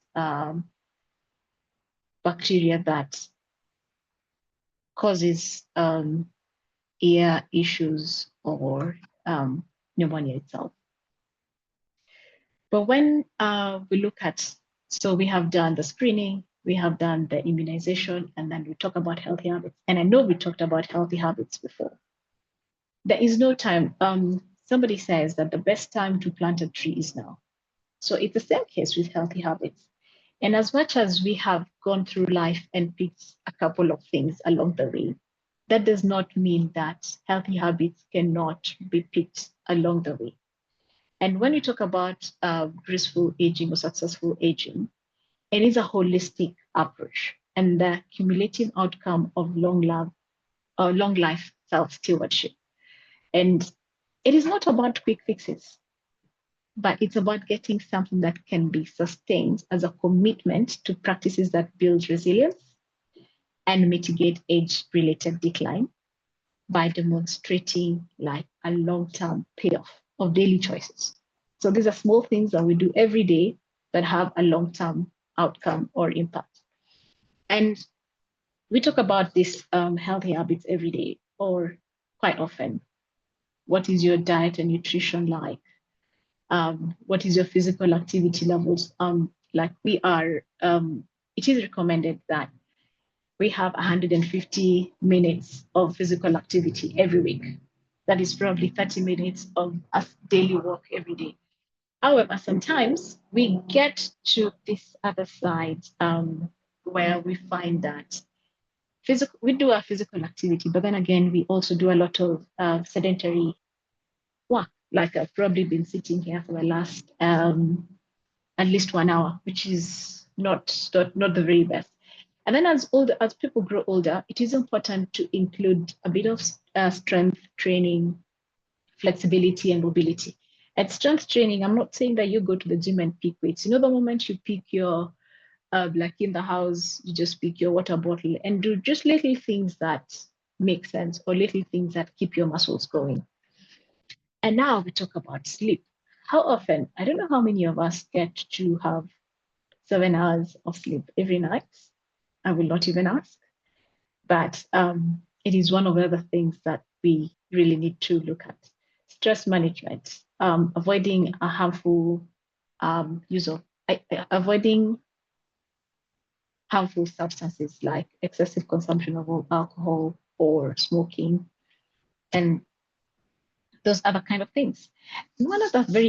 bacteria that causes ear issues or pneumonia itself. But when we look at, so we have done the screening, we have done the immunization, and then we talk about healthy habits. And I know we talked about healthy habits before. There is no time. Somebody says that the best time to plant a tree is now. So it's the same case with healthy habits. And as much as we have gone through life and picked a couple of things along the way, that does not mean that healthy habits cannot be picked along the way. And when you talk about graceful aging or successful aging, it is a holistic approach and the cumulative outcome of long life self-stewardship. And it is not about quick fixes, but it's about getting something that can be sustained as a commitment to practices that build resilience and mitigate age-related decline by demonstrating like a long-term payoff of daily choices. So these are small things that we do every day that have a long-term outcome or impact. And we talk about these healthy habits every day or quite often. What is your diet and nutrition like? What is your physical activity levels? Like we are, it is recommended that we have 150 minutes of physical activity every week. That is probably 30 minutes of a daily walk every day. However, sometimes we get to this other side where we find that we do our physical activity, but then again, we also do a lot of sedentary work. Like I've probably been sitting here for the last at least 1 hour, which is not the very best. And then as people grow older, it is important to include a bit of strength training, flexibility, and mobility. At strength training, I'm not saying that you go to the gym and pick weights. You know, the moment you pick your, like in the house, you just pick your water bottle and do just little things that make sense or little things that keep your muscles going. And now we talk about sleep. How often, I don't know how many of us get to have 7 hours of sleep every night. I will not even ask. But it is one of the other things that we really need to look at. Stress management, avoiding a harmful avoiding harmful substances like excessive consumption of alcohol or smoking, and those other kind of things. One of the other very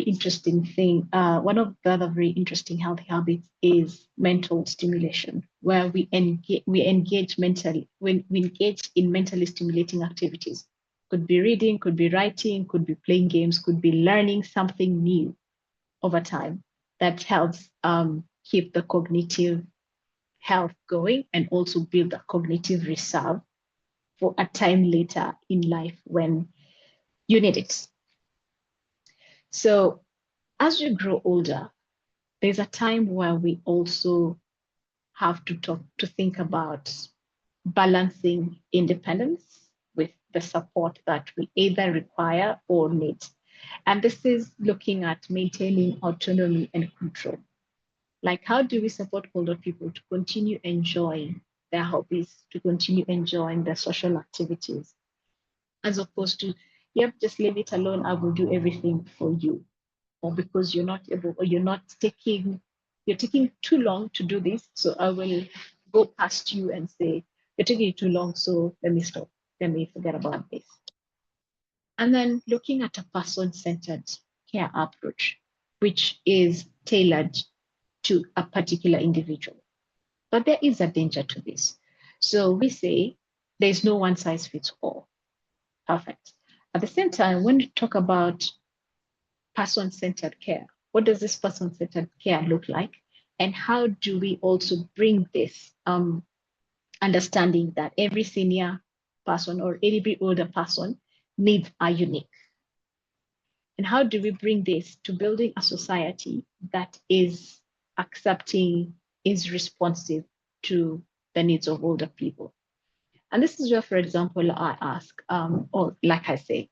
interesting healthy habits is mental stimulation, where we engage mentally, when we engage in mentally stimulating activities. Could be reading, could be writing, could be playing games, could be learning something new. over time that helps keep the cognitive health going and also build a cognitive reserve for a time later in life when you need it. So as you grow older, there's a time where we also have to think about balancing independence with the support that we either require or need. And this is looking at maintaining autonomy and control. Like, how do we support older people to continue enjoying their hobbies, to continue enjoying their social activities, as opposed to, yep, just leave it alone, I will do everything for you. Or because you're not able, or you're taking too long to do this, so I will go past you and say, you're taking too long, so let me stop. Let me forget about this. And then looking at a person-centered care approach, which is tailored to a particular individual. But there is a danger to this. So we say there's no one size fits all. Perfect. At the same time, when we talk about person-centered care, what does this person-centered care look like? And how do we also bring this understanding that every senior person or every older person needs are unique? And how do we bring this to building a society that is accepting, is responsive to the needs of older people? And this is where, for example, I ask, or like I say,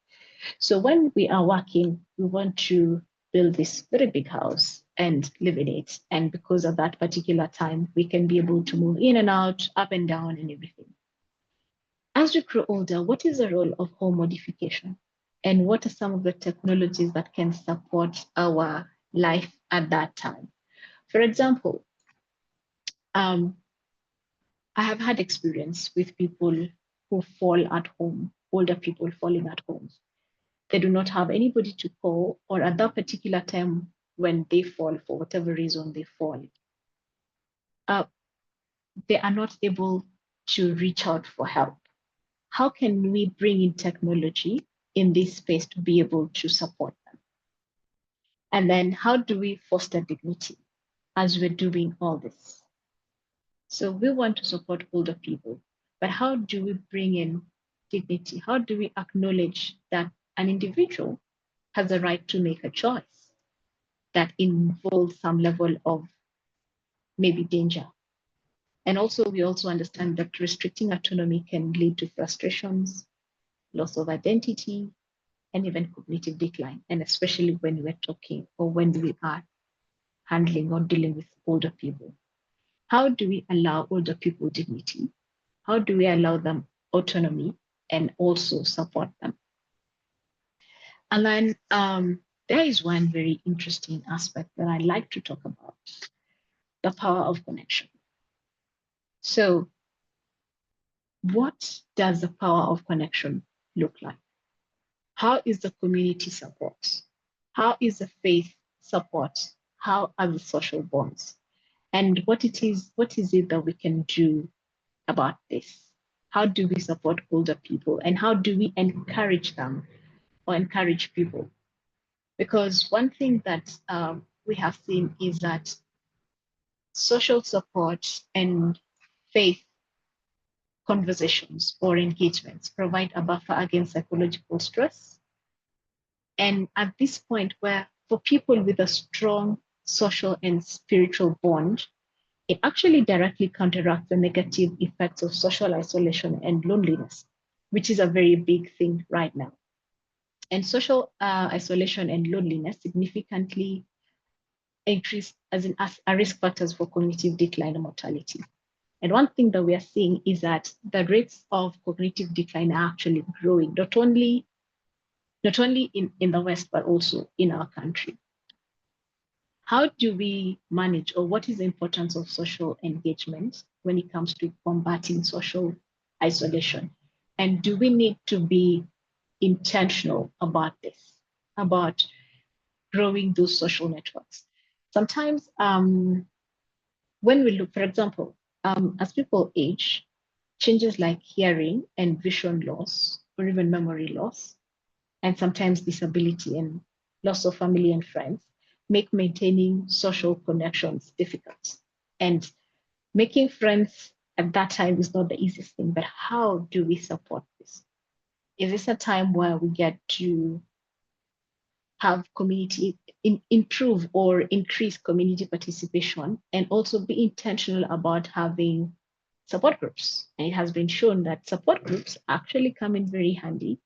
so when we are working, we want to build this very big house and live in it. And because of that particular time, we can be able to move in and out, up and down, and everything. As we grow older, what is the role of home modification? And what are some of the technologies that can support our life at that time? For example, I have had experience with people who fall at home, older people falling at home. They do not have anybody to call, or at that particular time when they fall, for whatever reason they fall, uh, they are not able to reach out for help. How can we bring in technology in this space to be able to support them? And then how do we foster dignity as we're doing all this? So we want to support older people, but how do we bring in dignity? How do we acknowledge that an individual has a right to make a choice that involves some level of maybe danger? And also, we also understand that restricting autonomy can lead to frustrations, loss of identity, and even cognitive decline. And especially when we're talking or when we are handling or dealing with older people. How do we allow older people dignity? How do we allow them autonomy and also support them? And then there is one very interesting aspect that I like to talk about, the power of connection. So what does the power of connection look like? How is the community support? How is the faith support? How are the social bonds? And what is it that we can do about this? How do we support older people? And how do we encourage them or encourage people? Because one thing that we have seen is that social support and faith conversations or engagements provide a buffer against psychological stress. And at this point, where for people with a strong social and spiritual bond, it actually directly counteracts the negative effects of social isolation and loneliness, which is a very big thing right now. And social isolation and loneliness significantly increase as risk factors for cognitive decline and mortality. And one thing that we are seeing is that the rates of cognitive decline are actually growing, not only in the West, but also in our country. How do we manage, or what is the importance of social engagement when it comes to combating social isolation? And do we need to be intentional about this, about growing those social networks? Sometimes when we look, for example, as people age, changes like hearing and vision loss, or even memory loss, and sometimes disability and loss of family and friends, make maintaining social connections difficult. And making friends at that time is not the easiest thing, but how do we support this? Is this a time where we get to have community improve or increase community participation and also be intentional about having support groups? And it has been shown that support groups actually come in very handy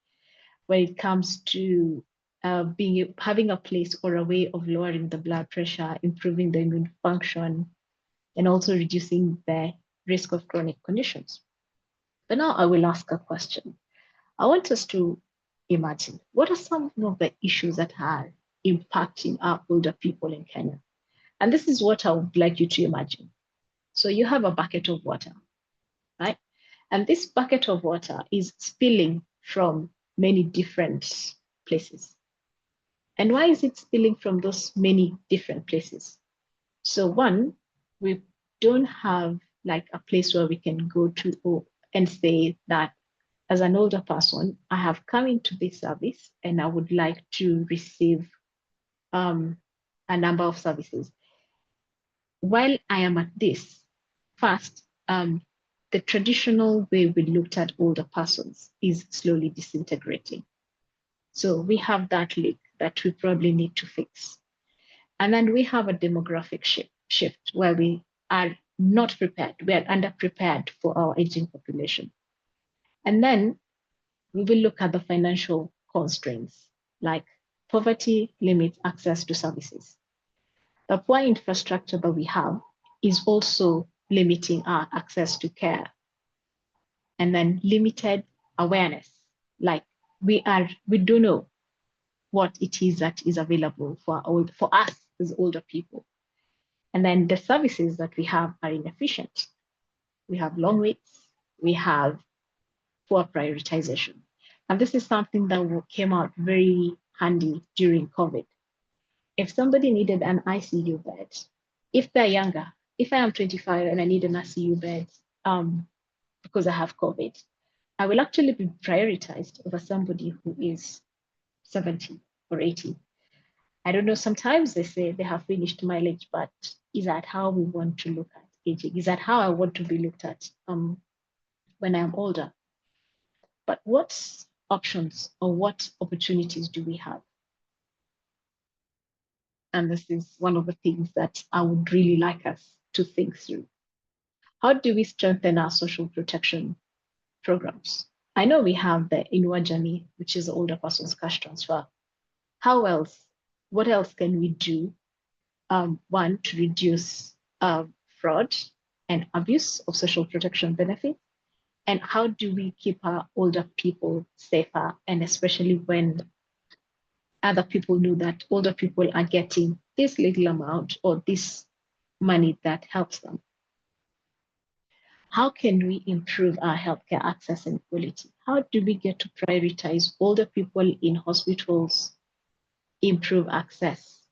when it comes to having a place or a way of lowering the blood pressure, improving the immune function, and also reducing the risk of chronic conditions. But now I will ask a question. I want us to imagine what are some of the issues that are impacting our older people in Kenya? And this is what I would like you to imagine. So you have a bucket of water, right? And this bucket of water is spilling from many different places. And why is it spilling from those many different places? So one, we don't have like a place where we can go to and say that as an older person, I have come into this service and I would like to receive a number of services. While I am at this, first, the traditional way we looked at older persons is slowly disintegrating. So we have that leak that we probably need to fix. And then we have a demographic shift where we are not prepared, we are underprepared for our aging population. And then we will look at the financial constraints, like poverty limits access to services. The poor infrastructure that we have is also limiting our access to care. And then limited awareness, like we don't know what it is that is available for us as older people. And then the services that we have are inefficient. We have long waits, we have poor prioritization. And this is something that came out very handy during COVID. If somebody needed an ICU bed, if they're younger, if I am 25 and I need an ICU bed because I have COVID, I will actually be prioritized over somebody who is 70 or 80. I don't know, sometimes they say they have finished mileage, but is that how we want to look at aging? Is that how I want to be looked at when I'm older? But what options or what opportunities do we have? And this is one of the things that I would really like us to think through. How do we strengthen our social protection programs? I know we have the Inua Jamii, which is the older person's cash transfer. How else? What else can we do? One, to reduce fraud and abuse of social protection benefits. And how do we keep our older people safer? And especially when other people know that older people are getting this little amount or this money that helps them. How can we improve our healthcare access and quality? How do we get to prioritize older people in hospitals, improve access?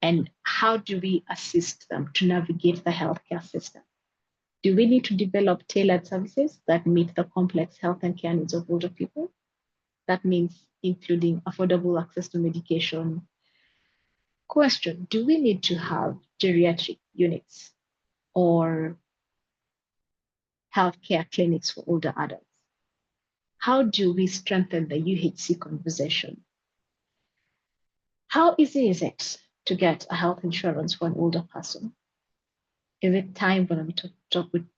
And how do we assist them to navigate the healthcare system? Do we need to develop tailored services that meet the complex health and care needs of older people? That means including affordable access to medication. Question, do we need to have geriatric units or healthcare clinics for older adults? How do we strengthen the UHC conversation? How easy is it to get a health insurance for an older person? Is it time when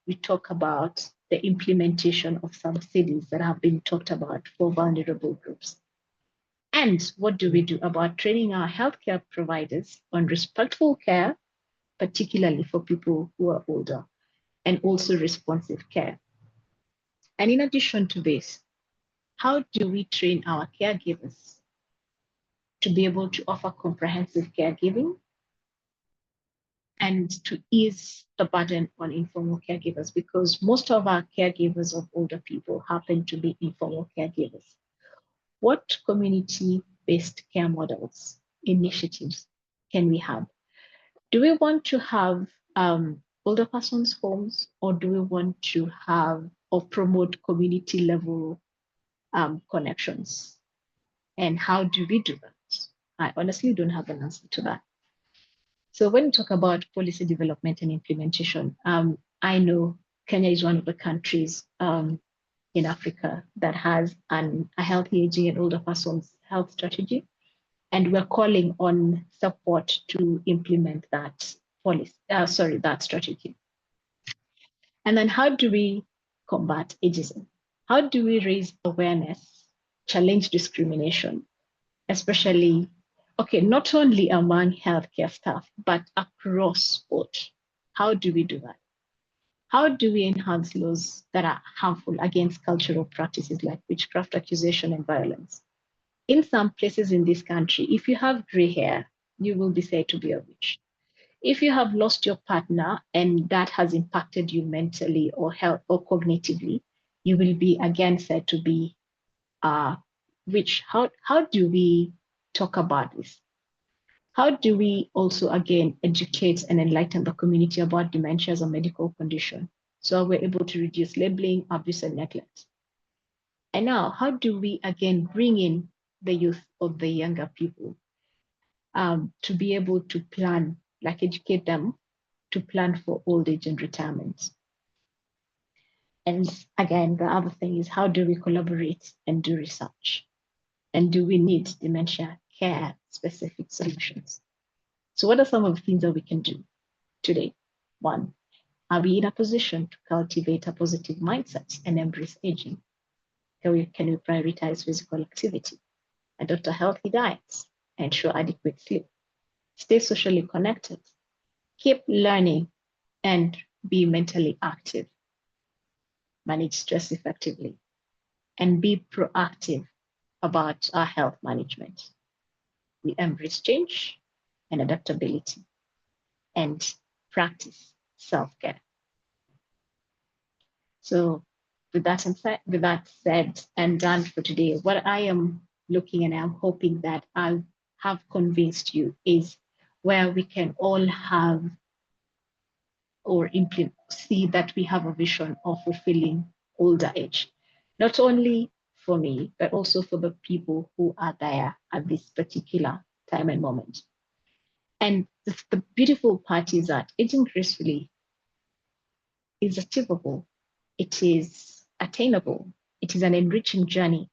we talk about the implementation of subsidies that have been talked about for vulnerable groups? And what do we do about training our healthcare providers on respectful care, particularly for people who are older, and also responsive care? And in addition to this, how do we train our caregivers to be able to offer comprehensive caregiving and to ease the burden on informal caregivers? Because most of our caregivers of older people happen to be informal caregivers. What community-based care models, initiatives can we have? Do we want to have older persons' homes, or do we want to have or promote community level connections? And how do we do that? I honestly don't have an answer to that. So when we talk about policy development and implementation, I know Kenya is one of the countries in Africa that has a healthy aging and older persons health strategy. And we're calling on support to implement that that strategy. And then how do we combat ageism? How do we raise awareness, challenge discrimination, especially, not only among healthcare staff, but across board? How do we do that? How do we enhance laws that are harmful against cultural practices like witchcraft, accusation, and violence? In some places in this country, if you have gray hair, you will be said to be a witch. If you have lost your partner and that has impacted you mentally or health or cognitively, you will be again said to be a witch. How do we talk about this? How do we also again educate and enlighten the community about dementia as a medical condition so we're able to reduce labeling, abuse, and neglect? And now, how do we again bring in the youth or the younger people to be able to plan, like educate them to plan for old age and retirement? And again, the other thing is how do we collaborate and do research? And do we need dementia care specific solutions? So what are some of the things that we can do today? One, are we in a position to cultivate a positive mindset and embrace aging? Can we prioritize physical activity, adopt a healthy diet, ensure adequate sleep, stay socially connected, keep learning, and be mentally active, manage stress effectively, and be proactive about our health management? We embrace change and adaptability and practice self-care. So with that said and done for today, what I am looking and I'm hoping that I have convinced you is where we can all have or see that we have a vision of fulfilling older age, not only for me, but also for the people who are there at this particular time and moment. And the beautiful part is that aging gracefully is achievable. It is attainable. It is an enriching journey,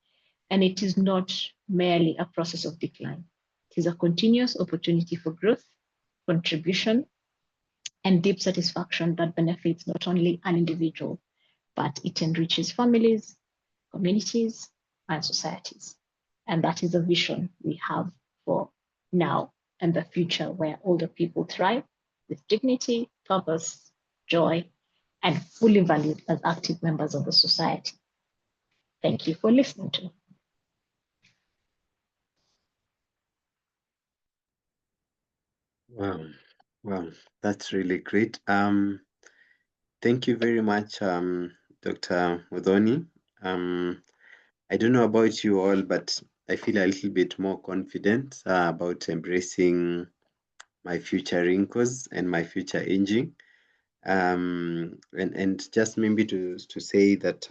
and it is not merely a process of decline. It is a continuous opportunity for growth, contribution, and deep satisfaction that benefits not only an individual, but it enriches families, communities, and societies. And that is a vision we have for now and the future, where older people thrive with dignity, purpose, joy, and fully valued as active members of the society. Thank you for listening to me. Wow, wow, that's really great. Thank you very much, Dr. Muthoni. I don't know about you all, but I feel a little bit more confident about embracing my future wrinkles and my future aging. And just maybe to say that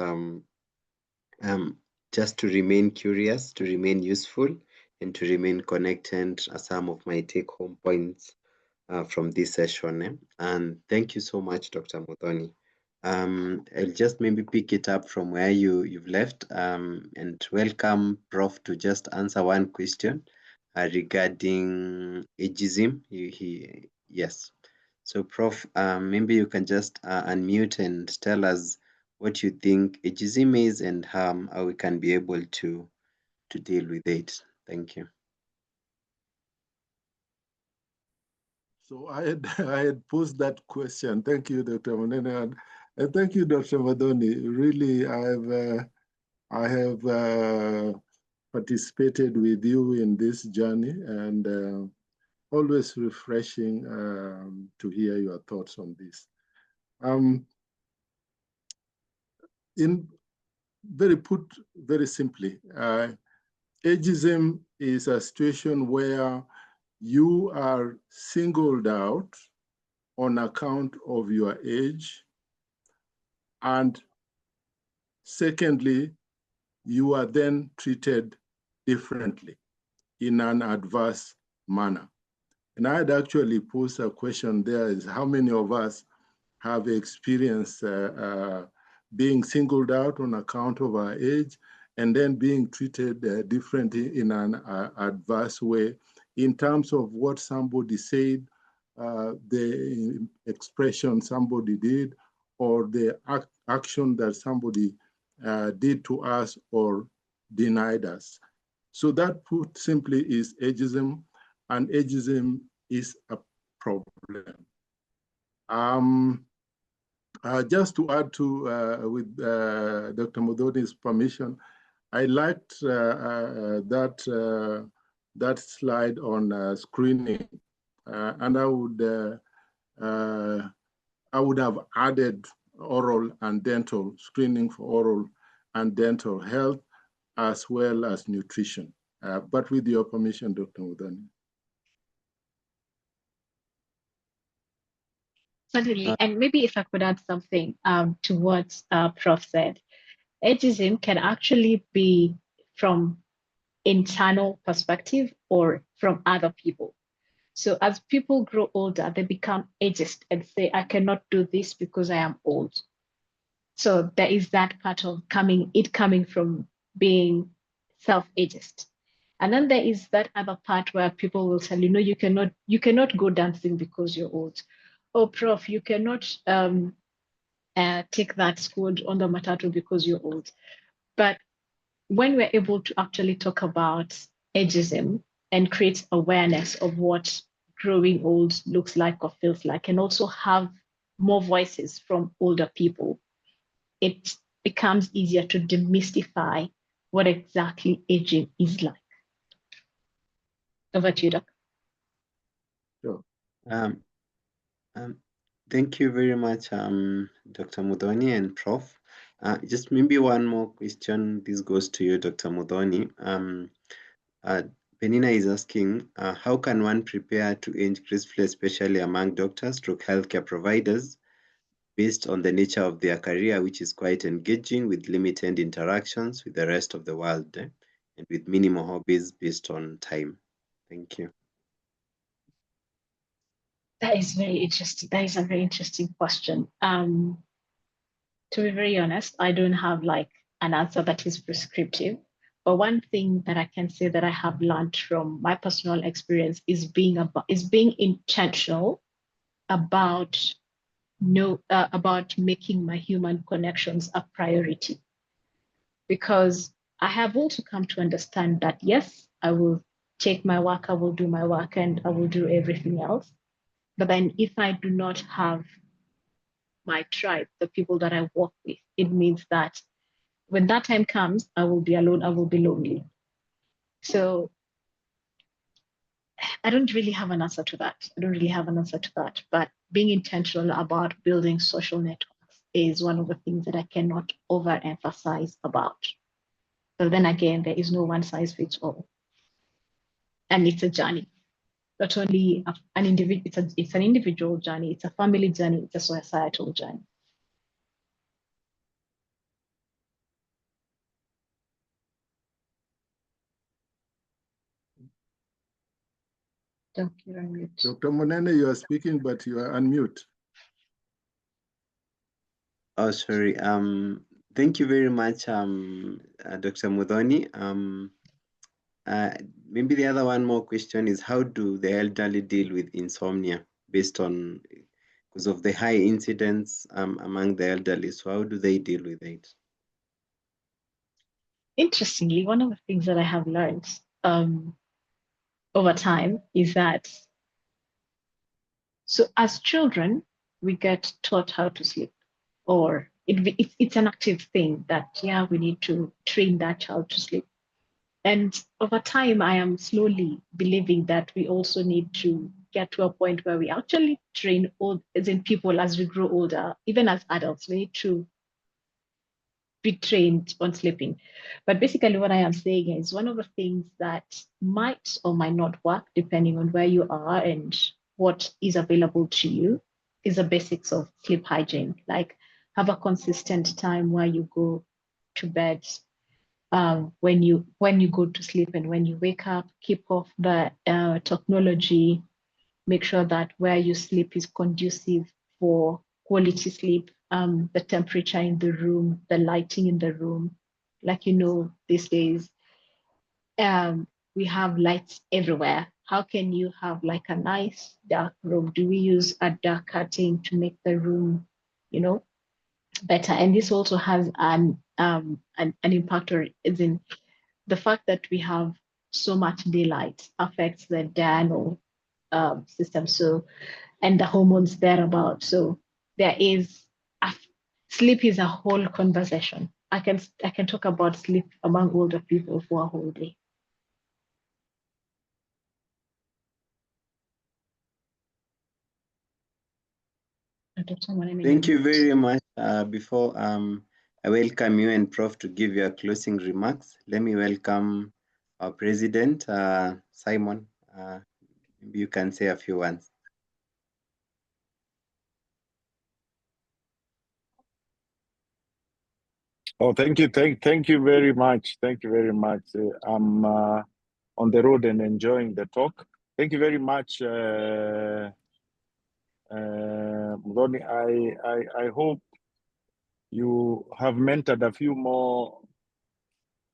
just to remain curious, to remain useful, and to remain connected are some of my take-home points from this session. And thank you so much, Dr. Muthoni. I'll just maybe pick it up from where you've left, and welcome Prof to just answer one question regarding ageism. Yes. So Prof, maybe you can just unmute and tell us what you think ageism is and how we can be able to deal with it. Thank you. So I had posed that question. Thank you, Dr. Monene, and thank you, Dr. Muthoni. Really, I have participated with you in this journey, and always refreshing to hear your thoughts on this. Very simply, ageism is a situation where you are singled out on account of your age, and secondly, you are then treated differently. in an adverse manner. And I had actually posed a question there is how many of us have experienced being singled out on account of our age and then being treated differently in an adverse way in terms of what somebody said, the expression somebody did, or the action that somebody did to us or denied us. So that put simply is ageism, and ageism is a problem. Just to add to, with Dr. Modoni's permission, I liked that slide on screening, and I would have added oral and dental screening for oral and dental health, as well as nutrition. But with your permission, Dr. Modoni. Certainly, and maybe if I could add something to what Prof said, ageism can actually be from internal perspective or from other people. So as people grow older, they become ageist and say, I cannot do this because I am old. So there is that part of coming from being self-ageist. And then there is that other part where people will tell you, no, you cannot go dancing because you're old. Oh, Prof, you cannot take that school on the matatu because you're old. But when we're able to actually talk about ageism and create awareness of what growing old looks like or feels like, and also have more voices from older people, it becomes easier to demystify what exactly aging is like. Over to you, Doc. Sure. Um, Thank you very much, Dr. Mudhoni and Prof. Just maybe one more question. This goes to you, Dr. Mudhoni. Penina is asking, how can one prepare to age gracefully, especially among doctors, stroke healthcare providers, based on the nature of their career, which is quite engaging with limited interactions with the rest of the world, and with minimal hobbies based on time? Thank you. That is very interesting. That is a very interesting question. To be very honest, I don't have like an answer that is prescriptive. But one thing that I can say that I have learned from my personal experience is being intentional about about making my human connections a priority. Because I have also come to understand that yes, I will take my work, I will do my work, and I will do everything else. But then if I do not have my tribe, the people that I work with, it means that when that time comes, I will be alone, I will be lonely. So I don't really have an answer to that. I don't really have an answer to that. But being intentional about building social networks is one of the things that I cannot overemphasize about. But then again, there is no one size fits all. And it's a journey. Not only an individual, it's an individual journey, it's a family journey, it's a societal journey. Don't you're on mute. Dr. Monene, you are speaking, but you are unmute. Oh, sorry. Thank you very much, Dr. Mudhoni. Maybe the other one more question is, how do the elderly deal with insomnia based on, because of the high incidence among the elderly? So how do they deal with it? Interestingly, one of the things that I have learned over time is that, so as children, we get taught how to sleep, or it's an active thing that, yeah, we need to train that child to sleep. And over time, I am slowly believing that we also need to get to a point where we actually train as in people as we grow older, even as adults, we need to be trained on sleeping. But basically, what I am saying is one of the things that might or might not work, depending on where you are and what is available to you, is the basics of sleep hygiene. Like have a consistent time where you go to bed, when you go to sleep and when you wake up. Keep off the technology. Make sure that where you sleep is conducive for quality sleep. The temperature in the room, the lighting in the room. Like, these days, we have lights everywhere. How can you have like a nice dark room? Do we use a dark curtain to make the room, better? And this also has an impact, or is in the fact that we have so much daylight affects the diurnal system. So, and the hormones thereabout. So there is sleep is a whole conversation. I can talk about sleep among older people for a whole day. Thank you very much. Before I welcome you and Prof to give your closing remarks, let me welcome our President, Simon. Maybe you can say a few words. Oh, thank you. Thank you very much. Thank you very much. I'm on the road and enjoying the talk. Thank you very much, Mudhoni. I hope you have mentored a few more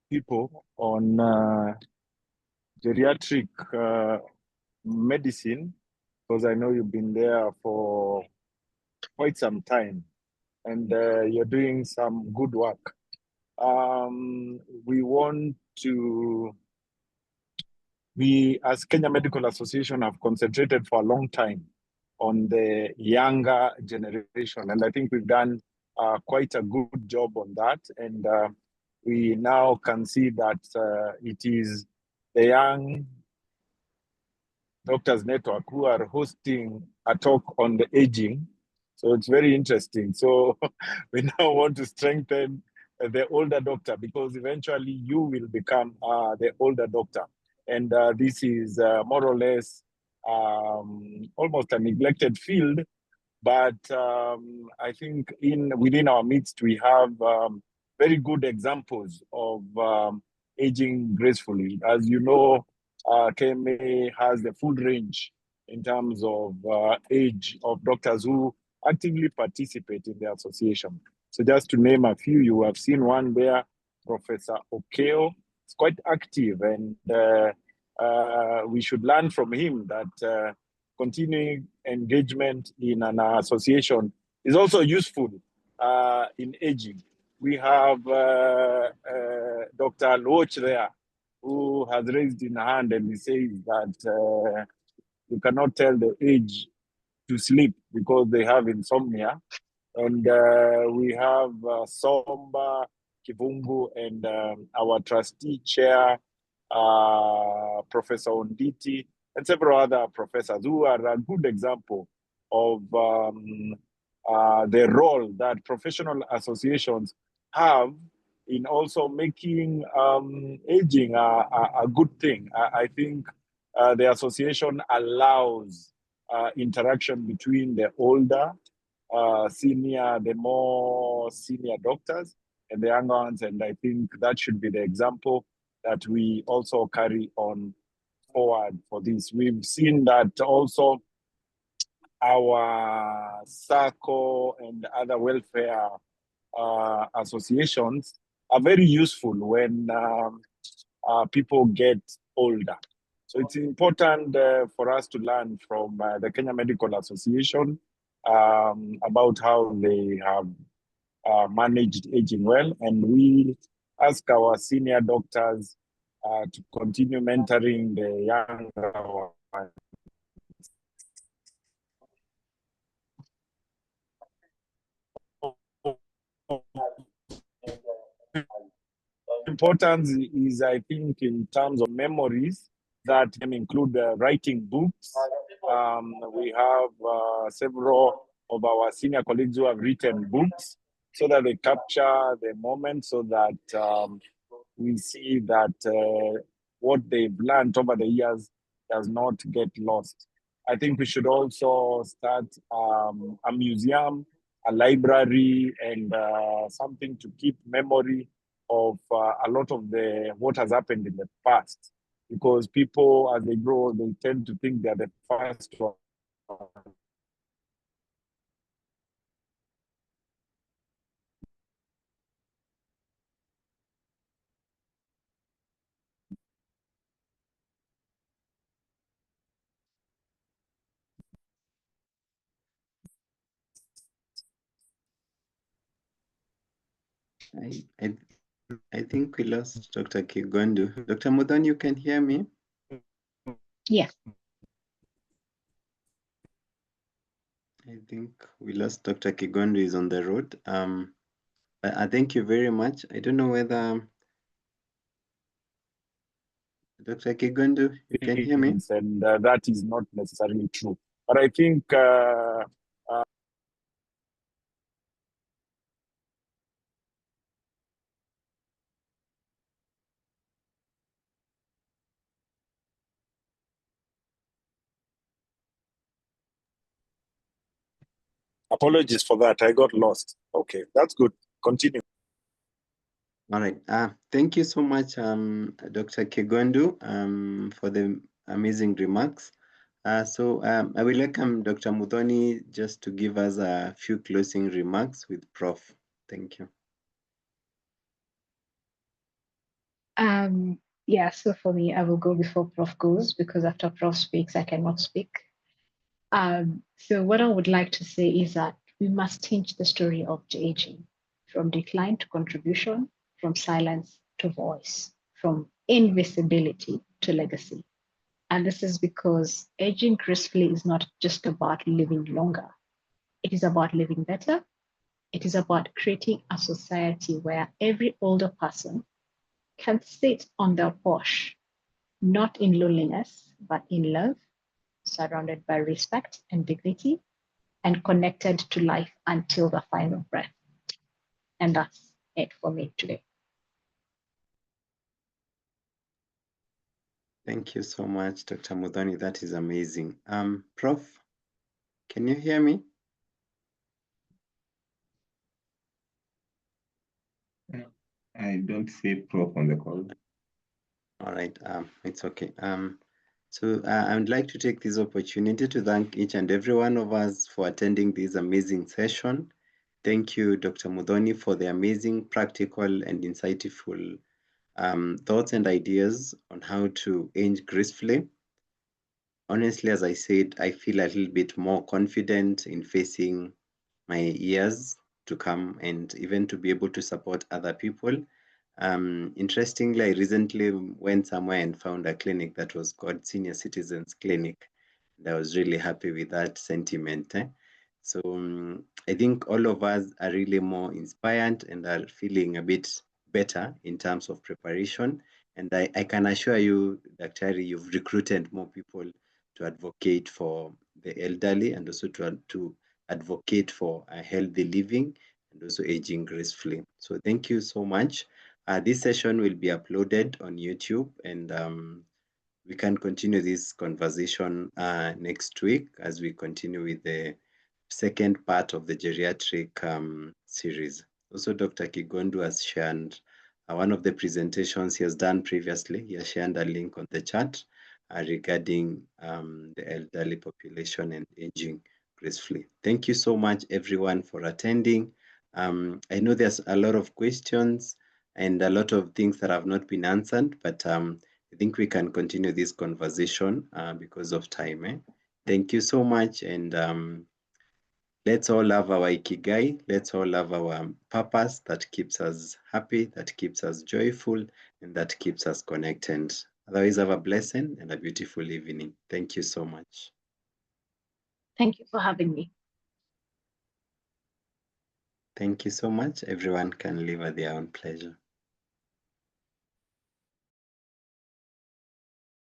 people on geriatric medicine, because I know you've been there for quite some time, and you're doing some good work. We as Kenya Medical Association have concentrated for a long time on the younger generation, and I think we've done quite a good job on that, and we now can see that it is the young Doctors Network who are hosting a talk on the aging. So it's very interesting. So we now want to strengthen the older doctor, because eventually you will become the older doctor. And this is more or less almost a neglected field. But I think within our midst, we have very good examples of aging gracefully. As you know, KMA has the full range in terms of age of doctors who actively participate in the association. So just to name a few, you have seen one there, Professor Okeo. It's quite active, and we should learn from him that continuing engagement in an association is also useful in aging. We have Dr. Loach there, who has raised in hand, and he says that you cannot tell the age to sleep because they have insomnia. And we have Somba Kivungu and our trustee chair, Professor Onditi, and several other professors who are a good example of the role that professional associations have in also making aging a good thing. I think the association allows interaction between the older, the more senior doctors and the younger ones, and I think that should be the example that we also carry on forward for this. We've seen that also our SACCO and other welfare associations are very useful when people get older. So it's important for us to learn from the Kenya Medical Association about how they have managed aging well, and we ask our senior doctors to continue mentoring the younger ones. Importance is, I think, in terms of memories that can include writing books. We have several of our senior colleagues who have written books so that they capture the moment, so that we see that what they've learned over the years does not get lost. I think we should also start a museum, a library, and something to keep memory of a lot of what has happened in the past, because people, as they grow, they tend to think they're the first one. I think we lost Dr. Kigondu. Dr. Mudan, you can hear me? Yes. I think we lost Dr. Kigondu is on the road. I thank you very much. I don't know whether Dr. Kigondu, you can hear me? And that is not necessarily true. But I think apologies for that. I got lost. Okay, that's good. Continue. All right. Thank you so much, Dr. Kigondu, for the amazing remarks. I will welcome Dr. Muthoni just to give us a few closing remarks with Prof. Thank you. Yeah, so for me, I will go before Prof goes, because after Prof speaks, I cannot speak. So what I would like to say is that we must change the story of the aging, from decline to contribution, from silence to voice, from invisibility to legacy. And this is because aging gracefully is not just about living longer. It is about living better. It is about creating a society where every older person can sit on their porch, not in loneliness, but in love, surrounded by respect and dignity, and connected to life until the final breath. And that's it for me today. Thank you so much, Dr. Muthoni. That is amazing. Prof, can you hear me? I don't see Prof on the call. All right, it's okay. I would like to take this opportunity to thank each and every one of us for attending this amazing session. Thank you, Dr. Muthoni, for the amazing, practical, and insightful thoughts and ideas on how to age gracefully. Honestly, as I said, I feel a little bit more confident in facing my years to come and even to be able to support other people. Interestingly, I recently went somewhere and found a clinic that was called Senior Citizens Clinic. And I was really happy with that sentiment. I think all of us are really more inspired and are feeling a bit better in terms of preparation. And I can assure you, Dr. Ari, you've recruited more people to advocate for the elderly and also to advocate for a healthy living and also aging gracefully. So thank you so much. This session will be uploaded on YouTube, and we can continue this conversation next week as we continue with the second part of the geriatric series. Also, Dr. Kigondu has shared one of the presentations he has done previously. He has shared a link on the chat regarding the elderly population and aging gracefully. Thank you so much, everyone, for attending. I know there's a lot of questions and a lot of things that have not been answered, but I think we can continue this conversation because of time. Thank you so much, and let's all have our ikigai. Let's all have our purpose that keeps us happy, that keeps us joyful, and that keeps us connected. Otherwise, have a blessing and a beautiful evening. Thank you so much. Thank you for having me. Thank you so much. Everyone can live at their own pleasure.